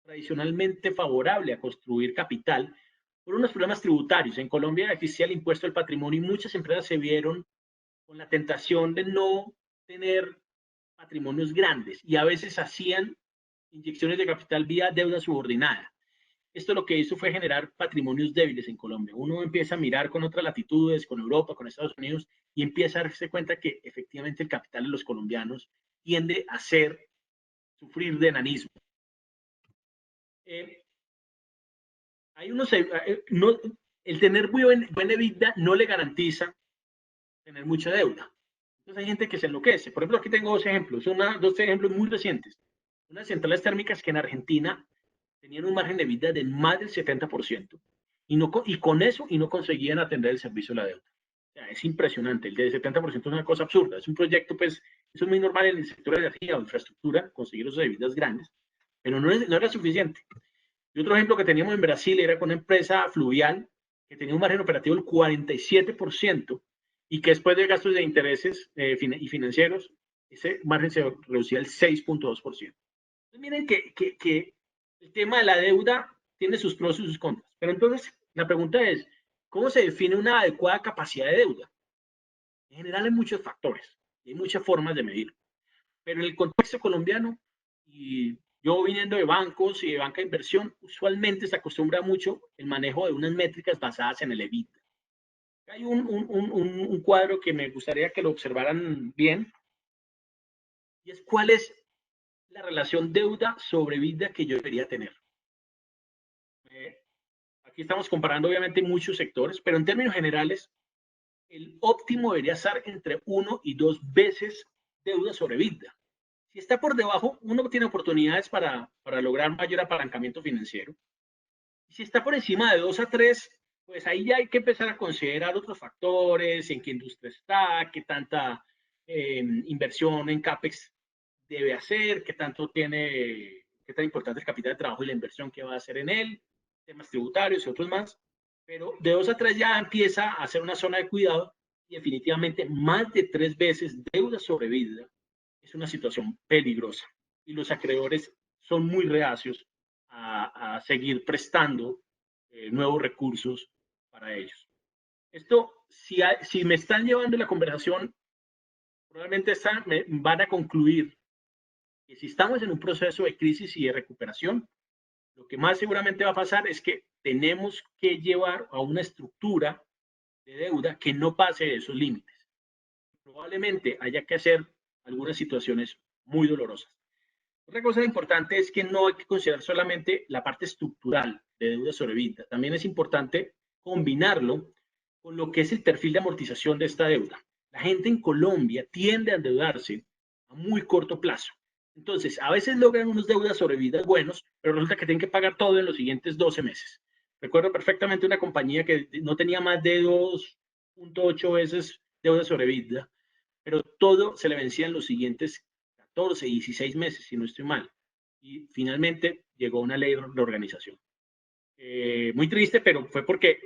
tradicionalmente favorable a construir capital por unos problemas tributarios. En Colombia existía el impuesto al patrimonio y muchas empresas se vieron con la tentación de no tener patrimonios grandes y a veces hacían inyecciones de capital vía deuda subordinada. Esto lo que hizo fue generar patrimonios débiles en Colombia. Uno empieza a mirar con otras latitudes, con Europa, con Estados Unidos, y empieza a darse cuenta que efectivamente el capital de los colombianos tiende a sufrir de enanismo. Hay unos, no, el tener buena EBITDA no le garantiza tener mucha deuda. Entonces hay gente que se enloquece. Por ejemplo, aquí tengo dos ejemplos, dos ejemplos muy recientes. Unas centrales térmicas que en Argentina tenían un margen de vida de más del 70% y con eso no conseguían atender el servicio de la deuda. O sea, es impresionante, el de 70% es una cosa absurda, es un proyecto, pues, eso es muy normal en el sector de energía o infraestructura, conseguir esos debidas grandes, pero no era suficiente. Y otro ejemplo que teníamos en Brasil era con una empresa fluvial que tenía un margen operativo del 47% y que después de gastos de intereses y financieros, ese margen se reducía al 6.2%. Entonces, miren que el tema de la deuda tiene sus pros y sus contras. Pero entonces, la pregunta es, ¿cómo se define una adecuada capacidad de deuda? En general hay muchos factores y hay muchas formas de medir. Pero en el contexto colombiano, y yo viniendo de bancos y de banca de inversión, usualmente se acostumbra mucho el manejo de unas métricas basadas en el EBITDA. Hay un cuadro que me gustaría que lo observaran bien, y es cuál es la relación deuda sobre vida que yo debería tener. Aquí estamos comparando obviamente muchos sectores, pero en términos generales, el óptimo debería estar entre 1 y 2 veces deuda sobre vida. Si está por debajo, uno tiene oportunidades para lograr mayor apalancamiento financiero. Y si está por encima de 2 a 3, pues ahí ya hay que empezar a considerar otros factores, en qué industria está, qué tanta inversión en CAPEX debe hacer, qué tan importante es el capital de trabajo y la inversión que va a hacer en él, temas tributarios y otros más. Pero de 2 a 3 ya empieza a ser una zona de cuidado y definitivamente más de 3 veces deuda sobre vida es una situación peligrosa y los acreedores son muy reacios a seguir prestando nuevos recursos para ellos. Esto, si me están llevando la conversación probablemente van a concluir que si estamos en un proceso de crisis y de recuperación, lo que más seguramente va a pasar es que tenemos que llevar a una estructura de deuda que no pase de esos límites. Probablemente haya que hacer algunas situaciones muy dolorosas. Otra cosa importante es que no hay que considerar solamente la parte estructural de deuda sobre EBITDA. También es importante combinarlo con lo que es el perfil de amortización de esta deuda. La gente en Colombia tiende a endeudarse a muy corto plazo. Entonces, a veces logran unos deudas sobre vida buenos, pero resulta que tienen que pagar todo en los siguientes 12 meses. Recuerdo perfectamente una compañía que no tenía más de 2.8 veces deuda sobre vida, pero todo se le vencía en los siguientes 14, 16 meses, si no estoy mal. Y finalmente llegó una ley de organización. Muy triste, pero fue porque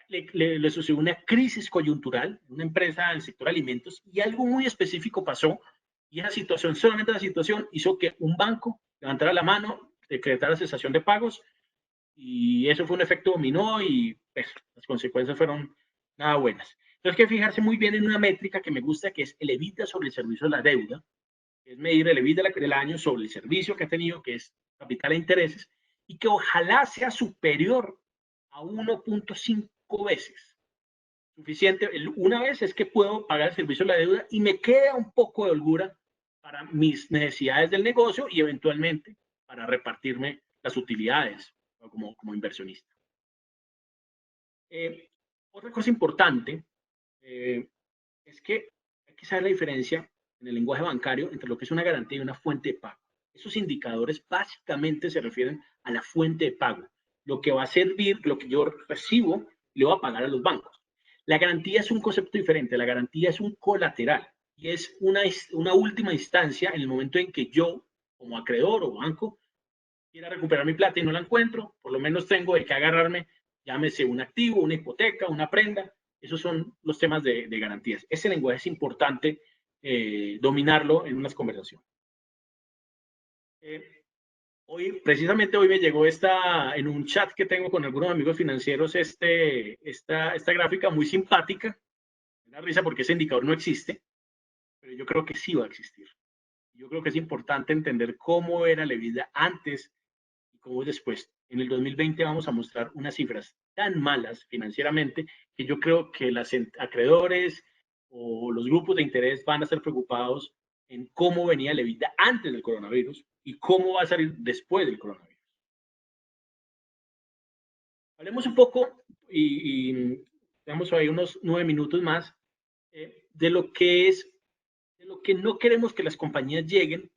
le sucedió una crisis coyuntural, una empresa del sector alimentos, y algo muy específico pasó, y esa situación, solamente la situación, hizo que un banco levantara la mano, decretara cesación de pagos, y eso fue un efecto dominó, y pues, las consecuencias fueron nada buenas. Entonces hay que fijarse muy bien en una métrica que me gusta, que es el EBITDA sobre el servicio de la deuda, que es medir el EBITDA del año sobre el servicio que ha tenido, que es capital e intereses, y que ojalá sea superior a 1.5 veces. Suficiente, una vez es que puedo pagar el servicio de la deuda y me queda un poco de holgura para mis necesidades del negocio y eventualmente para repartirme las utilidades como inversionista. Otra cosa importante es que hay que saber la diferencia en el lenguaje bancario entre lo que es una garantía y una fuente de pago. Esos indicadores básicamente se refieren a la fuente de pago, lo que va a servir, lo que yo recibo, le voy a pagar a los bancos. La garantía es un concepto diferente, la garantía es un colateral y es una última instancia en el momento en que yo, como acreedor o banco, quiera recuperar mi plata y no la encuentro, por lo menos tengo de qué agarrarme, llámese un activo, una hipoteca, una prenda. Esos son los temas de garantías. Ese lenguaje es importante dominarlo en unas conversaciones. Precisamente hoy me llegó en un chat que tengo con algunos amigos financieros, esta gráfica muy simpática. Me da risa porque ese indicador no existe, pero yo creo que sí va a existir. Yo creo que es importante entender cómo era la vida antes y cómo es después. En el 2020 vamos a mostrar unas cifras tan malas financieramente que yo creo que los acreedores o los grupos de interés van a estar preocupados en cómo venía la vida antes del coronavirus y cómo va a salir después del coronavirus. Hablemos un poco y tenemos ahí unos 9 minutos más de lo que no queremos que las compañías lleguen,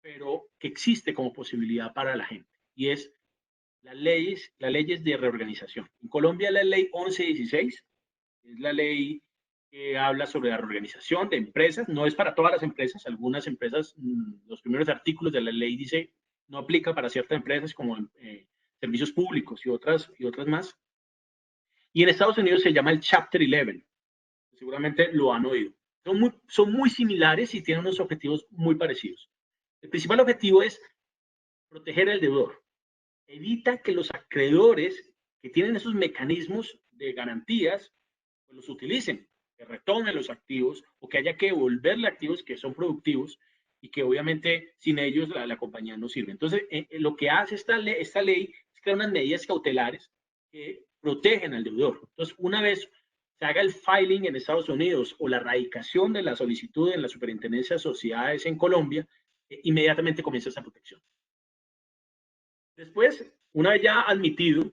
pero que existe como posibilidad para la gente, y es las leyes de reorganización. En Colombia la ley 1116 es la ley que habla sobre la reorganización de empresas. No es para todas las empresas. Algunas empresas, los primeros artículos de la ley dice no aplica para ciertas empresas como servicios públicos y otras más. Y en Estados Unidos se llama el Chapter 11. Seguramente lo han oído. Son muy similares y tienen unos objetivos muy parecidos. El principal objetivo es proteger al deudor. Evita que los acreedores que tienen esos mecanismos de garantías pues los utilicen, que retomen los activos o que haya que devolverle activos que son productivos y que obviamente sin ellos la compañía no sirve. Entonces, lo que hace esta ley es crear unas medidas cautelares que protegen al deudor. Entonces, una vez se haga el filing en Estados Unidos o la radicación de la solicitud en la Superintendencia de Sociedades en Colombia, inmediatamente comienza esa protección. Después, una vez ya admitido,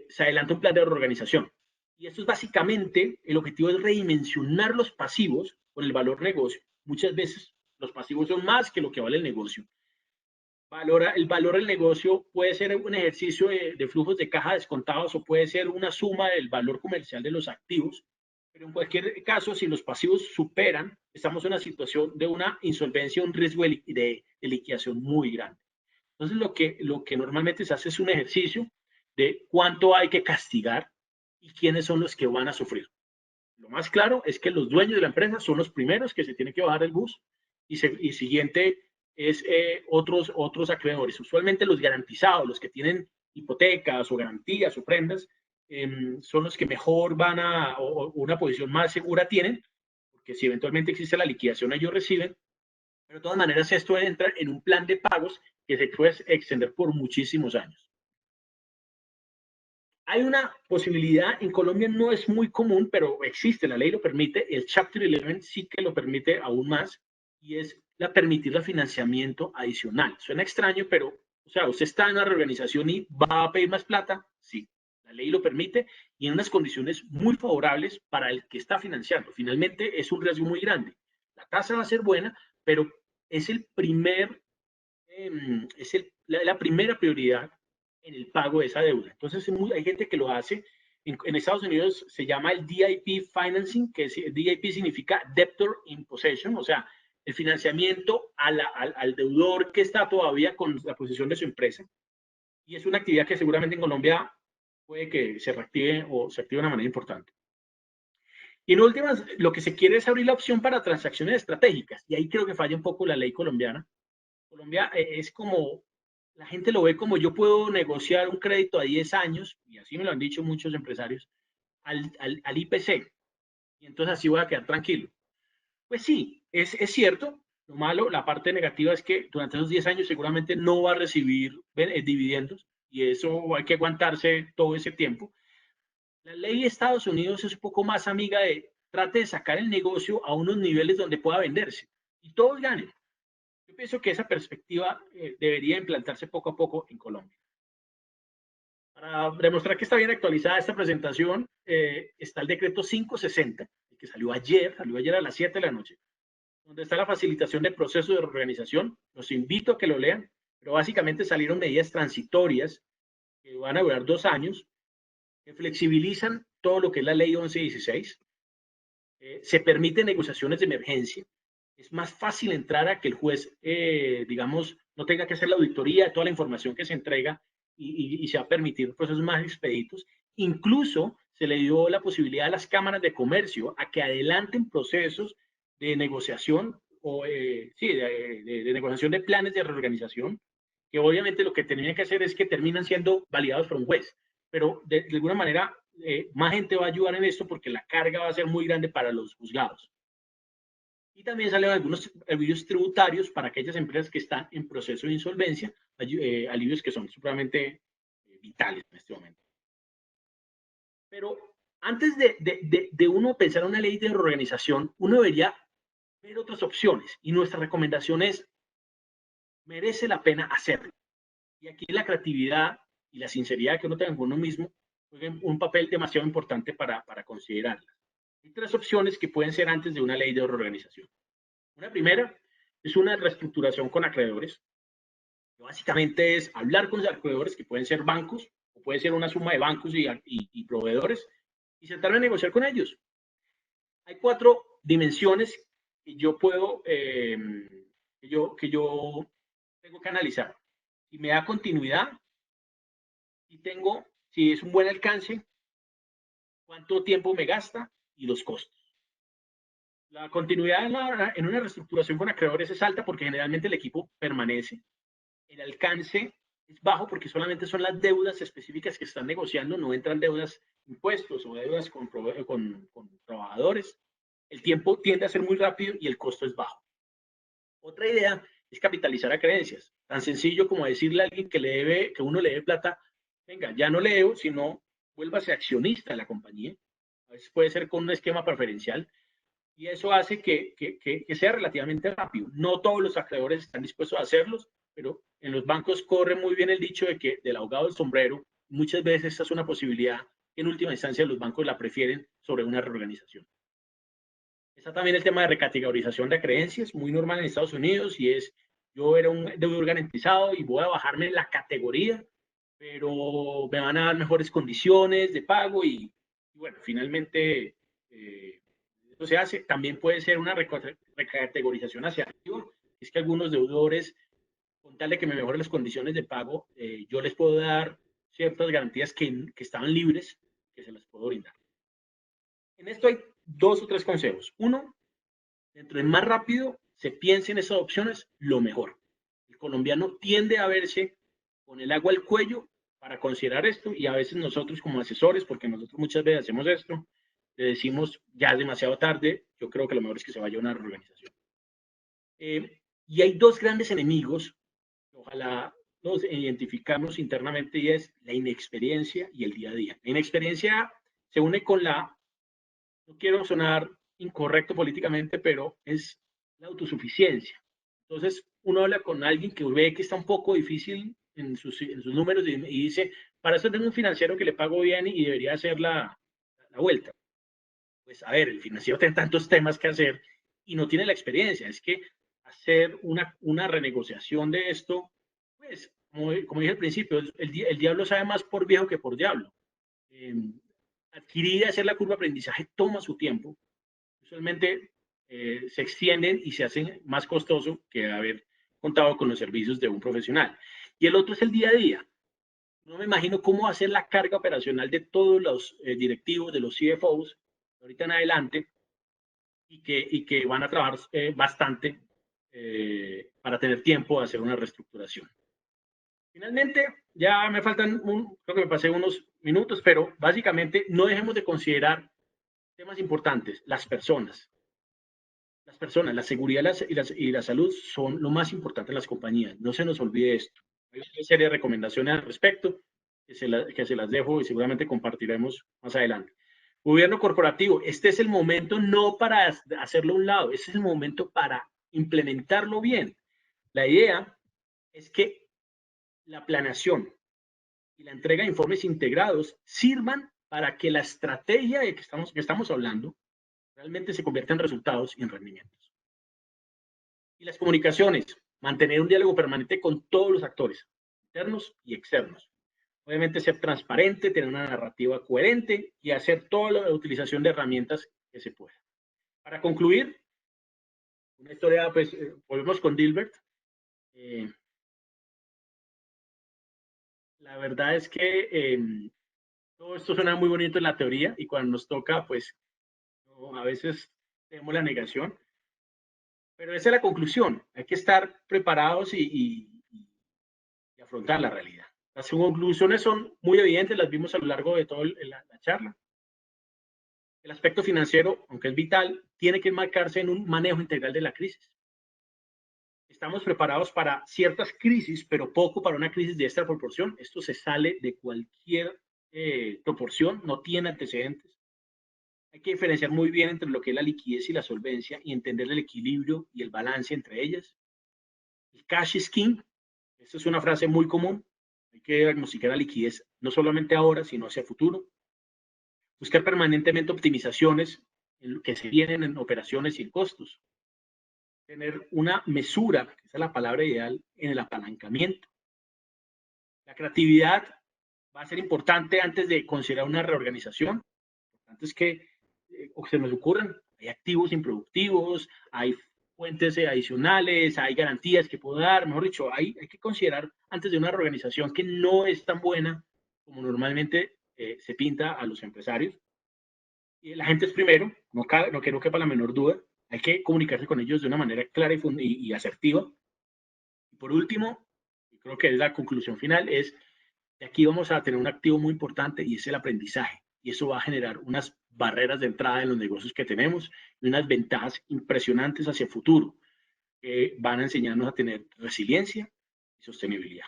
se adelanta un plan de reorganización. Y esto es básicamente, el objetivo es redimensionar los pasivos con el valor negocio. Muchas veces los pasivos son más que lo que vale el negocio. El valor del negocio puede ser un ejercicio de flujos de caja descontados o puede ser una suma del valor comercial de los activos. Pero en cualquier caso, si los pasivos superan, estamos en una situación de una insolvencia, un riesgo de liquidación muy grande. Entonces, lo que normalmente se hace es un ejercicio de cuánto hay que castigar y quiénes son los que van a sufrir. Lo más claro es que los dueños de la empresa son los primeros que se tienen que bajar del bus y siguiente es otros acreedores. Usualmente los garantizados, los que tienen hipotecas o garantías o prendas, son los que mejor van o una posición más segura tienen, porque si eventualmente existe la liquidación, ellos reciben, pero de todas maneras esto entra en un plan de pagos que se puede extender por muchísimos años. Hay una posibilidad, en Colombia no es muy común, pero existe, la ley lo permite, el Chapter 11 sí que lo permite aún más, y es permitir el financiamiento adicional. Suena extraño, pero, o sea, usted está en una reorganización y va a pedir más plata, sí, la ley lo permite, y en unas condiciones muy favorables para el que está financiando. Finalmente, es un riesgo muy grande. La tasa va a ser buena, pero es el primer, la primera prioridad en el pago de esa deuda. Entonces, hay gente que lo hace. En Estados Unidos se llama el DIP financing, que DIP significa debtor in possession, o sea, el financiamiento al deudor que está todavía con la posesión de su empresa. Y es una actividad que seguramente en Colombia puede que se reactive o se active de una manera importante. Y en últimas, lo que se quiere es abrir la opción para transacciones estratégicas. Y ahí creo que falla un poco la ley colombiana. Colombia es como, la gente lo ve como yo puedo negociar un crédito a 10 años, y así me lo han dicho muchos empresarios, al IPC, y entonces así voy a quedar tranquilo. Pues sí, es cierto. Lo malo, la parte negativa es que durante esos 10 años seguramente no va a recibir dividendos, y eso hay que aguantarse todo ese tiempo. La ley de Estados Unidos es un poco más amiga de trate de sacar el negocio a unos niveles donde pueda venderse, y todos ganen. Yo pienso que esa perspectiva debería implantarse poco a poco en Colombia. Para demostrar que está bien actualizada esta presentación, está el decreto 560, que salió ayer a las 7 de la noche, donde está la facilitación del proceso de reorganización. Los invito a que lo lean, pero básicamente salieron medidas transitorias que van a durar 2 años, que flexibilizan todo lo que es la ley 1116. Se permiten negociaciones de emergencia. Es más fácil entrar a que el juez, digamos, no tenga que hacer la auditoría de toda la información que se entrega y se va a permitir procesos más expeditos. Incluso se le dio la posibilidad a las cámaras de comercio a que adelanten procesos de negociación o sí, de negociación de planes de reorganización, que obviamente lo que tenían que hacer es que terminan siendo validados por un juez, pero de alguna manera más gente va a ayudar en esto porque la carga va a ser muy grande para los juzgados. Y también salen algunos alivios tributarios para aquellas empresas que están en proceso de insolvencia, alivios que son supremamente vitales en este momento. Pero antes de uno pensar en una ley de reorganización, uno debería ver otras opciones, y nuestra recomendación es, merece la pena hacerlo. Y aquí la creatividad y la sinceridad que uno tenga con uno mismo juegan un papel demasiado importante para considerarlas. Hay 3 opciones que pueden ser antes de una ley de reorganización. Una primera es una reestructuración con acreedores. Básicamente es hablar con los acreedores, que pueden ser bancos o puede ser una suma de bancos y proveedores, y sentarme a negociar con ellos. Hay 4 dimensiones que yo puedo, que yo tengo que analizar. Si me da continuidad, si es un buen alcance, cuánto tiempo me gasta y los costos. La continuidad en una reestructuración con acreedores es alta porque generalmente el equipo permanece. El alcance es bajo porque solamente son las deudas específicas que están negociando, no entran deudas impuestos o deudas con trabajadores. El tiempo tiende a ser muy rápido y el costo es bajo. Otra idea es capitalizar a creencias. Tan sencillo como decirle a alguien que uno le debe plata, venga, ya no le debo, sino vuélvase accionista de la compañía. A veces puede ser con un esquema preferencial, y eso hace que sea relativamente rápido. No todos los acreedores están dispuestos a hacerlos, pero en los bancos corre muy bien el dicho de que del ahogado del sombrero, muchas veces esta es una posibilidad que en última instancia los bancos la prefieren sobre una reorganización. Está también el tema de recategorización de creencias, muy normal en Estados Unidos, y es, yo era un deudor garantizado y voy a bajarme la categoría, pero me van a dar mejores condiciones de pago y bueno, finalmente eso se hace. También puede ser una recategorización hacia arriba, es que algunos deudores, con tal de que me mejoren las condiciones de pago, yo les puedo dar ciertas garantías que estaban libres, que se las puedo brindar. En esto hay 2 o 3 consejos. Uno, dentro de más rápido se piense en esas opciones, lo mejor. El colombiano tiende a verse con el agua al cuello para considerar esto, y a veces nosotros como asesores, porque nosotros muchas veces hacemos esto, le decimos ya es demasiado tarde, yo creo que lo mejor es que se vaya a una reorganización. Y hay dos grandes enemigos, ojalá los identificamos internamente, y es la inexperiencia y el día a día. La inexperiencia se une con no quiero sonar incorrecto políticamente, pero es la autosuficiencia. Entonces, uno habla con alguien que ve que está un poco difícil en sus números y dice, para eso tengo un financiero que le pago bien y debería hacer la vuelta. Pues a ver, el financiero tiene tantos temas que hacer y no tiene la experiencia. Es que hacer una renegociación de esto, pues, como dije al principio, el diablo sabe más por viejo que por diablo. Eh, Adquirir y hacer la curva de aprendizaje toma su tiempo. Usualmente se extienden y se hacen más costoso que haber contado con los servicios de un profesional. Y el otro es el día a día. No me imagino cómo hacer la carga operacional de todos los directivos, de los CFOs, ahorita en adelante, y que van a trabajar bastante para tener tiempo de hacer una reestructuración. Finalmente, ya me faltan, creo que me pasé unos minutos, pero básicamente no dejemos de considerar temas importantes, las personas. Las personas, la seguridad y la salud son lo más importante en las compañías. No se nos olvide esto. Hay una serie de recomendaciones al respecto que se las dejo y seguramente compartiremos más adelante. Gobierno corporativo, este es el momento no para hacerlo a un lado, este es el momento para implementarlo bien. La idea es que la planeación y la entrega de informes integrados sirvan para que la estrategia de que estamos hablando realmente se convierta en resultados y en rendimientos. Y las comunicaciones, mantener un diálogo permanente con todos los actores, internos y externos. Obviamente ser transparente, tener una narrativa coherente y hacer toda la utilización de herramientas que se pueda. Para concluir, una historia, pues, volvemos con Dilbert. La verdad es que todo esto suena muy bonito en la teoría y cuando nos toca, pues, a veces tenemos la negación, pero esa es la conclusión. Hay que estar preparados y afrontar la realidad. Las conclusiones son muy evidentes, las vimos a lo largo de toda la charla. El aspecto financiero, aunque es vital, tiene que enmarcarse en un manejo integral de la crisis. Estamos preparados para ciertas crisis, pero poco para una crisis de esta proporción. Esto se sale de cualquier proporción, no tiene antecedentes. Hay que diferenciar muy bien entre lo que es la liquidez y la solvencia y entender el equilibrio y el balance entre ellas. El cash is king. Esta es una frase muy común. Hay que diagnosticar la liquidez no solamente ahora, sino hacia el futuro. Buscar permanentemente optimizaciones en lo que se vienen en operaciones y en costos. Tener una mesura, que esa es la palabra ideal, en el apalancamiento. La creatividad va a ser importante antes de considerar una reorganización. Antes que se nos ocurran, hay activos improductivos, hay fuentes adicionales, hay garantías que puedo dar, mejor dicho, hay que considerar antes de una reorganización que no es tan buena como normalmente se pinta a los empresarios. Y la gente es primero, no que no quepa la menor duda, hay que comunicarse con ellos de una manera clara y asertiva. Y por último, y creo que es la conclusión final, es de aquí vamos a tener un activo muy importante y es el aprendizaje. Y eso va a generar unas barreras de entrada en los negocios que tenemos y unas ventajas impresionantes hacia el futuro que van a enseñarnos a tener resiliencia y sostenibilidad.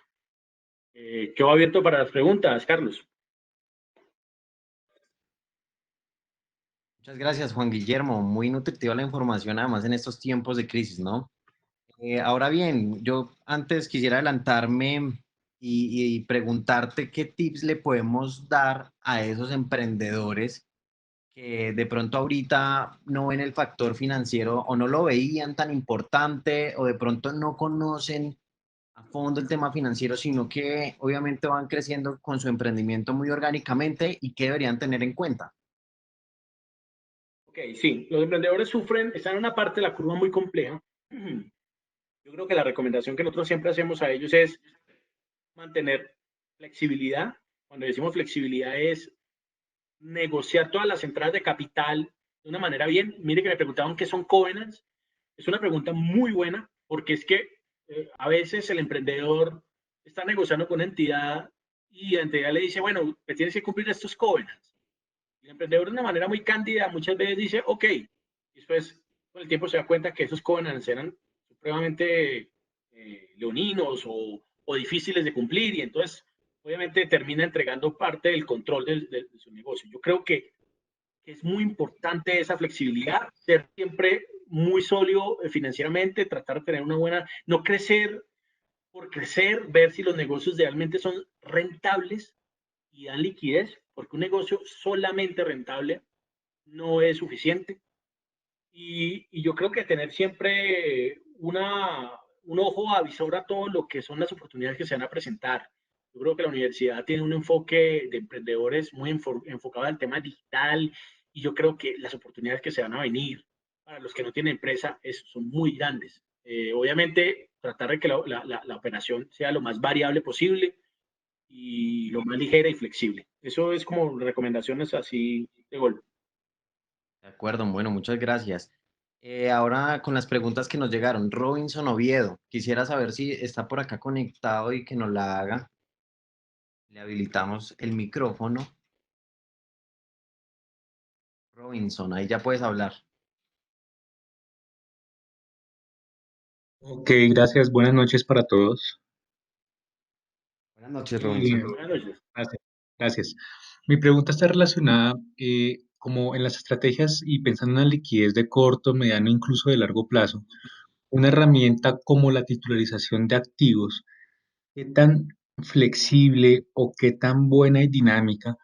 Quedo abierto para las preguntas, Carlos. Muchas gracias, Juan Guillermo. Muy nutritiva la información, además en estos tiempos de crisis, ¿no? Ahora bien, yo antes quisiera adelantarme y preguntarte qué tips le podemos dar a esos emprendedores que de pronto ahorita no ven el factor financiero o no lo veían tan importante o de pronto no conocen a fondo el tema financiero, sino que obviamente van creciendo con su emprendimiento muy orgánicamente y qué deberían tener en cuenta. Ok, sí, los emprendedores sufren, están en una parte de la curva muy compleja. Yo creo que la recomendación que nosotros siempre hacemos a ellos es mantener flexibilidad. Cuando decimos flexibilidad es negociar todas las entradas de capital de una manera bien. Mire que me preguntaban qué son covenants. Es una pregunta muy buena porque es que a veces el emprendedor está negociando con una entidad y la entidad le dice, bueno, te tienes que cumplir estos covenants. El emprendedor de una manera muy cándida muchas veces dice, ok, Y después, con el tiempo se da cuenta que esos covenants eran supremamente leoninos o difíciles de cumplir y entonces obviamente termina entregando parte del control de su negocio. Yo creo que es muy importante esa flexibilidad, ser siempre muy sólido financieramente, tratar de tener una buena, no crecer por crecer, ver si los negocios realmente son rentables y dan liquidez, porque un negocio solamente rentable no es suficiente. Y yo creo que tener siempre un ojo avisor a todo lo que son las oportunidades que se van a presentar. Yo creo que la universidad tiene un enfoque de emprendedores muy enfocado al tema digital y yo creo que las oportunidades que se van a venir para los que no tienen empresa son muy grandes. Obviamente, tratar de que la operación sea lo más variable posible y lo más ligera y flexible. Eso es como recomendaciones así de golpe. De acuerdo, bueno, muchas gracias. Ahora con las preguntas que nos llegaron, Robinson Oviedo, quisiera saber si está por acá conectado y que nos la haga. Le habilitamos el micrófono. Robinson, ahí ya puedes hablar. Ok, gracias. Buenas noches para todos. Buenas noches, Y Robinson. Buenas noches. gracias. Gracias. Mi pregunta está relacionada como en las estrategias y pensando en la liquidez de corto, mediano, incluso de largo plazo. Una herramienta como la titularización de activos, ¿qué tan flexible o qué tan buena y dinámica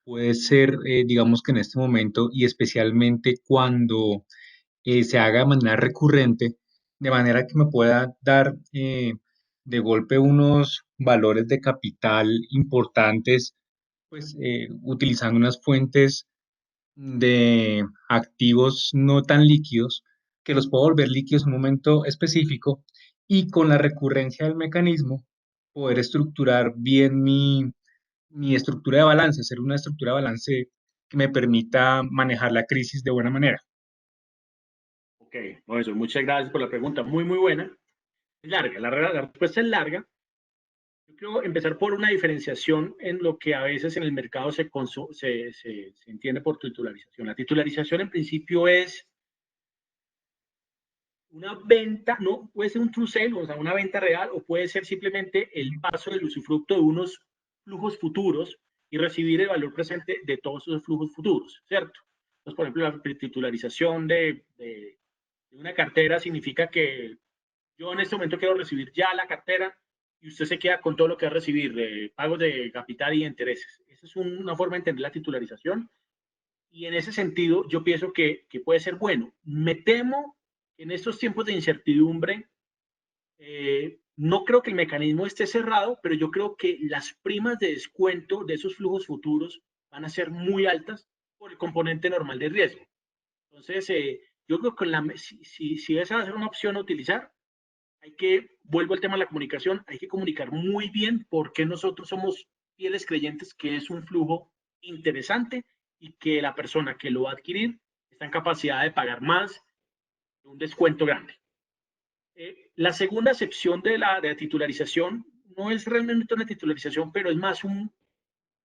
puede ser, digamos que en este momento y especialmente cuando se haga de manera recurrente, de manera que me pueda dar de golpe unos valores de capital importantes, pues utilizando unas fuentes de activos no tan líquidos, que los puedo volver líquidos en un momento específico y con la recurrencia del mecanismo poder estructurar bien mi estructura de balance, hacer una estructura de balance que me permita manejar la crisis de buena manera. Ok, bueno, eso, muchas gracias por la pregunta, muy, muy buena. Es larga, la respuesta es larga. Yo quiero empezar por una diferenciación en lo que a veces en el mercado se entiende por titularización. La titularización en principio es una venta, no puede ser un true sale, o sea, una venta real, o puede ser simplemente el paso del usufructo de unos flujos futuros y recibir el valor presente de todos esos flujos futuros, ¿cierto? Entonces, por ejemplo, la titularización de una cartera significa que yo en este momento quiero recibir ya la cartera y usted se queda con todo lo que va a recibir, de pagos de capital y intereses. Esa es una forma de entender la titularización y en ese sentido yo pienso que puede ser bueno. Me temo que en estos tiempos de incertidumbre, no creo que el mecanismo esté cerrado, pero yo creo que las primas de descuento de esos flujos futuros van a ser muy altas por el componente normal de riesgo. Entonces, yo creo que si esa va a ser una opción a utilizar, vuelvo al tema de la comunicación, hay que comunicar muy bien por qué nosotros somos fieles creyentes que es un flujo interesante y que la persona que lo va a adquirir está en capacidad de pagar más de un descuento grande. La segunda acepción de la titularización no es realmente una titularización, pero es más un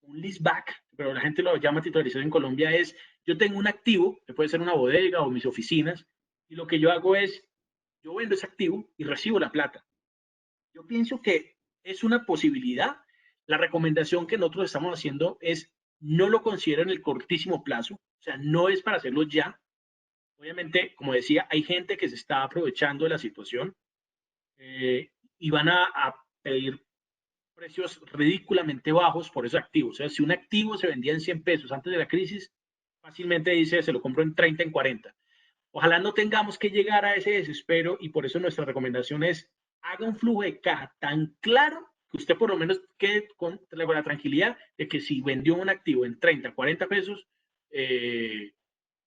leaseback, pero la gente lo llama titularización en Colombia, es yo tengo un activo, que puede ser una bodega o mis oficinas, y lo que yo hago es, yo vendo ese activo y recibo la plata. Yo pienso que es una posibilidad. La recomendación que nosotros estamos haciendo es no lo consideren en el cortísimo plazo, o sea, no es para hacerlo ya. Obviamente, como decía, hay gente que se está aprovechando de la situación y van a pedir precios ridículamente bajos por esos activos. O sea, si un activo se vendía en 100 pesos antes de la crisis, fácilmente dice, se lo compro en 30, en 40. Ojalá no tengamos que llegar a ese desespero y por eso nuestra recomendación es haga un flujo de caja tan claro que usted por lo menos quede con la tranquilidad de que si vendió un activo en 30, 40 pesos,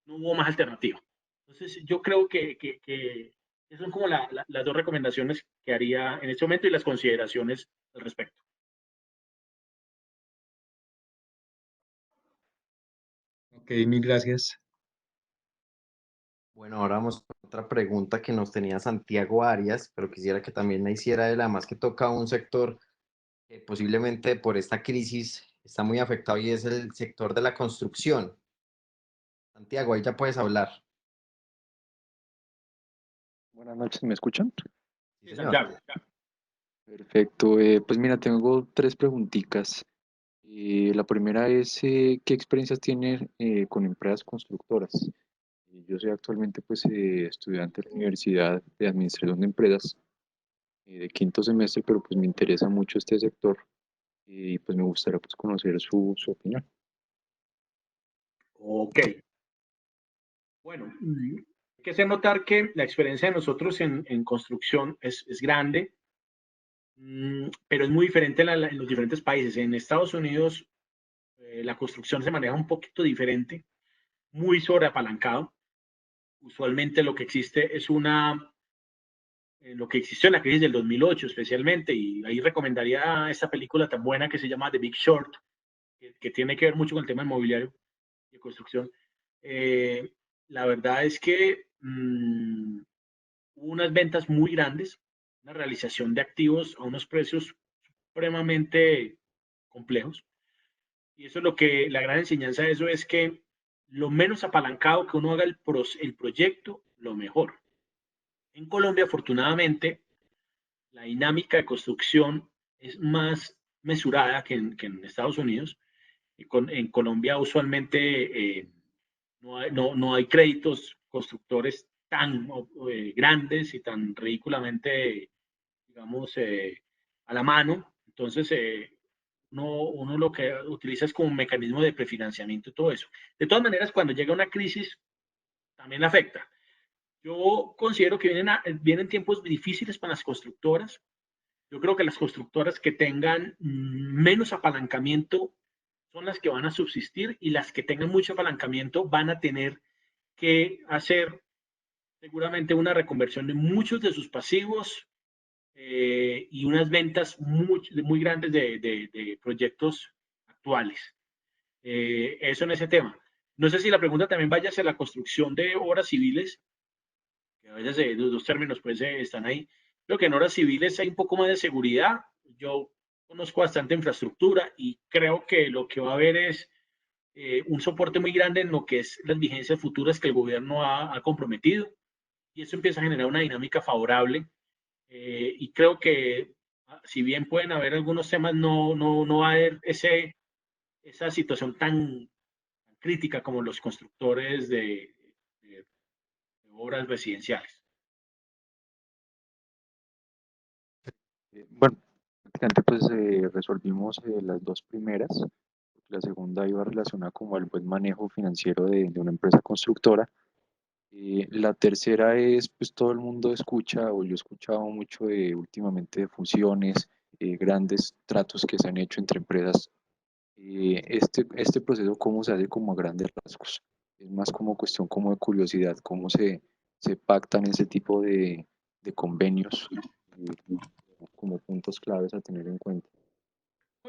no hubo más alternativa. Entonces, yo creo que son como las dos recomendaciones que haría en este momento y las consideraciones al respecto. Ok, mil gracias. Bueno, ahora vamos con otra pregunta que nos tenía Santiago Arias, pero quisiera que también la hiciera él, además que toca un sector que posiblemente por esta crisis está muy afectado y es el sector de la construcción. Santiago, ahí ya puedes hablar. Buenas noches, ¿me escuchan? Sí, Sí, señor. Santiago. Perfecto. Pues mira, tengo tres preguntitas. La primera es, ¿qué experiencias tiene con empresas constructoras? Yo soy actualmente pues estudiante de la Universidad de Administración de Empresas de quinto semestre, pero pues me interesa mucho este sector y pues me gustaría pues conocer su opinión. Ok. Bueno, hay que hacer notar que la experiencia de nosotros en construcción es grande, pero es muy diferente en los diferentes países. En Estados Unidos, la construcción se maneja un poquito diferente, muy sobreapalancado. Usualmente lo que existe es lo que existió en la crisis del 2008 especialmente, y ahí recomendaría esta película tan buena que se llama The Big Short, que tiene que ver mucho con el tema inmobiliario y construcción. Eh, la verdad es que hubo unas ventas muy grandes, una realización de activos a unos precios supremamente complejos. Y eso es lo que, la gran enseñanza de eso es que lo menos apalancado que uno haga el proyecto, lo mejor. En Colombia, afortunadamente, la dinámica de construcción es más mesurada que en Estados Unidos. En Colombia usualmente no hay créditos constructores tan grandes y tan ridículamente, digamos, a la mano. Entonces, uno lo que utiliza es como un mecanismo de prefinanciamiento y todo eso. De todas maneras, cuando llega una crisis, también afecta. Yo considero que vienen tiempos difíciles para las constructoras. Yo creo que las constructoras que tengan menos apalancamiento son las que van a subsistir, y las que tengan mucho apalancamiento van a tener que hacer seguramente una reconversión de muchos de sus pasivos y unas ventas muy grandes de proyectos actuales. Eso en ese tema. No sé si la pregunta también vaya hacia la construcción de obras civiles, que a veces los dos términos pues están ahí. Creo que en obras civiles hay un poco más de seguridad. Yo conozco bastante infraestructura y creo que lo que va a haber es un soporte muy grande en lo que es las vigencias futuras que el gobierno ha comprometido, y eso empieza a generar una dinámica favorable. Y creo que si bien pueden haber algunos temas, no va a haber esa situación tan crítica como los constructores de obras residenciales. Bueno, prácticamente pues resolvimos las dos primeras. La segunda iba relacionada como al buen manejo financiero de una empresa constructora. La tercera es, pues todo el mundo escucha, o yo he escuchado mucho últimamente de fusiones, grandes tratos que se han hecho entre empresas. Este proceso, ¿cómo se hace como a grandes rasgos? Es más como cuestión como de curiosidad, cómo se pactan ese tipo de convenios como puntos claves a tener en cuenta.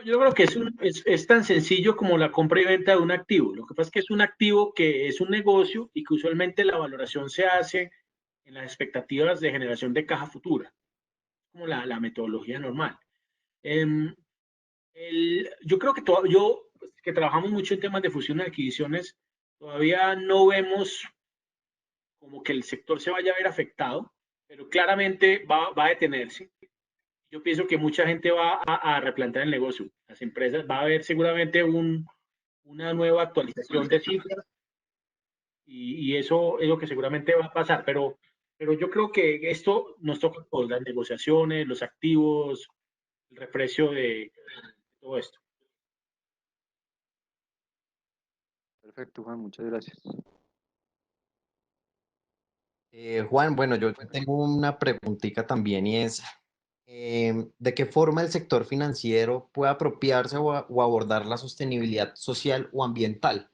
Yo creo que es tan sencillo como la compra y venta de un activo. Lo que pasa es que es un activo que es un negocio y que usualmente la valoración se hace en las expectativas de generación de caja futura, como la metodología normal. Eh, yo creo que yo, que trabajamos mucho en temas de fusión y adquisiciones, todavía no vemos como que el sector se vaya a ver afectado, pero claramente va a detenerse. Yo pienso que mucha gente va a replantear el negocio. Las empresas, va a haber seguramente una nueva actualización de cifras, y eso es lo que seguramente va a pasar. Pero yo creo que esto nos toca con las negociaciones, los activos, el reprecio de todo esto. Perfecto, Juan, muchas gracias. Juan, bueno, yo tengo una preguntita también y es, ¿de qué forma el sector financiero puede apropiarse o abordar la sostenibilidad social o ambiental?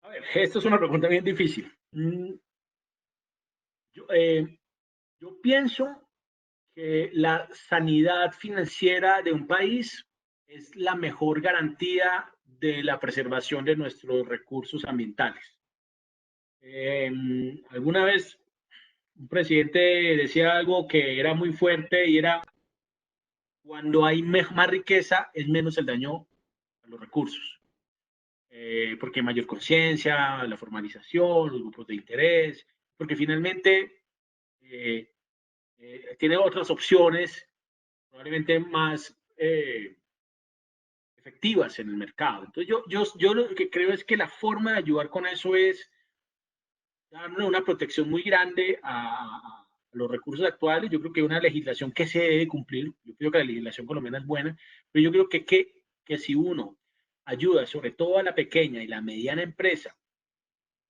A ver, esto es una pregunta bien difícil. Yo, yo pienso que la sanidad financiera de un país es la mejor garantía de la preservación de nuestros recursos ambientales. Alguna vez un presidente decía algo que era muy fuerte, y era: cuando hay más riqueza es menos el daño a los recursos. porque hay mayor conciencia, la formalización, los grupos de interés, porque finalmente tiene otras opciones probablemente más efectivas en el mercado. Entonces yo lo que creo es que la forma de ayudar con eso es darle una protección muy grande a los recursos actuales. Yo creo que hay una legislación que se debe cumplir. Yo creo que la legislación colombiana es buena, pero yo creo que si uno ayuda sobre todo a la pequeña y la mediana empresa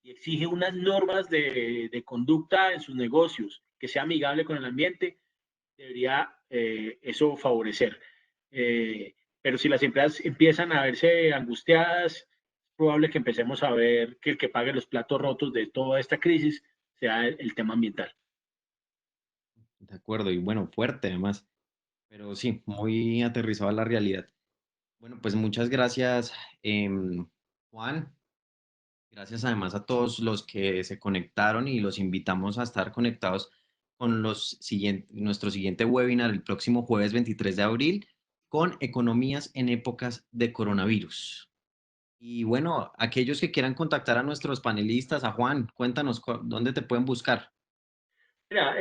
y exige unas normas de conducta en sus negocios que sea amigable con el ambiente, debería eso favorecer. Pero si las empresas empiezan a verse angustiadas, es probable que empecemos a ver que el que pague los platos rotos de toda esta crisis sea el tema ambiental. De acuerdo, y bueno, fuerte además, pero sí, muy aterrizado a la realidad. Bueno, pues muchas gracias, Juan. Gracias además a todos los que se conectaron y los invitamos a estar conectados con nuestro siguiente webinar el próximo jueves 23 de abril con economías en épocas de coronavirus. Y bueno, aquellos que quieran contactar a nuestros panelistas, a Juan, cuéntanos dónde te pueden buscar. Mira,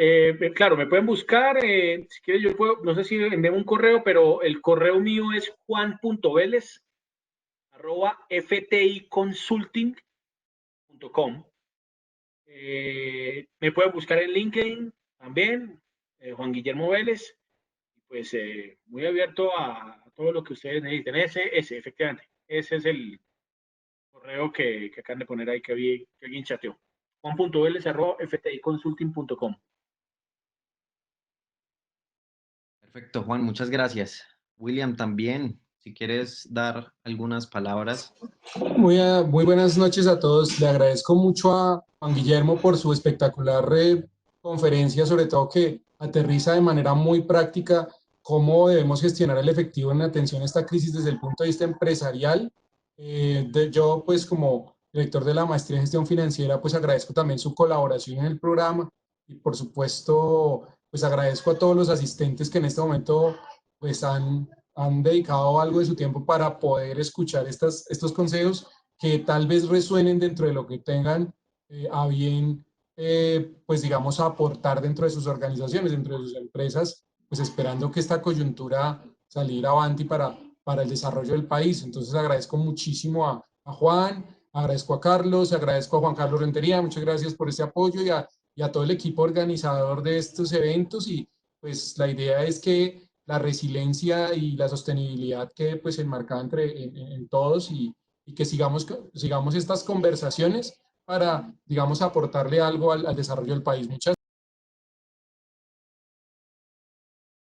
claro, me pueden buscar, si quieres yo puedo, no sé si envío un correo, pero el correo mío es juan.veles@fticonsulting.com. Me pueden buscar en LinkedIn también, Juan Guillermo Vélez, pues muy abierto a todo lo que ustedes necesiten. Efectivamente, ese es el correo que acaban de poner ahí que alguien chateó. juan.veles@fticonsulting.com. Perfecto, Juan, muchas gracias. William, también, si quieres dar algunas palabras. Muy buenas noches a todos. Le agradezco mucho a Juan Guillermo por su espectacular conferencia, sobre todo que aterriza de manera muy práctica cómo debemos gestionar el efectivo en atención a esta crisis desde el punto de vista empresarial. Yo, pues, como director de la Maestría en Gestión Financiera, pues agradezco también su colaboración en el programa y, por supuesto, pues agradezco a todos los asistentes que en este momento, pues, han dedicado algo de su tiempo para poder escuchar estos consejos que tal vez resuenen dentro de lo que tengan a bien, pues digamos, aportar dentro de sus organizaciones, dentro de sus empresas, pues esperando que esta coyuntura salir avanti para el desarrollo del país. Entonces agradezco muchísimo a Juan, agradezco a Carlos, agradezco a Juan Carlos Rentería, muchas gracias por este apoyo y a todo el equipo organizador de estos eventos y pues la idea es que la resiliencia y la sostenibilidad que pues enmarcada en todos y que sigamos estas conversaciones para, digamos, aportarle algo al desarrollo del país. Muchas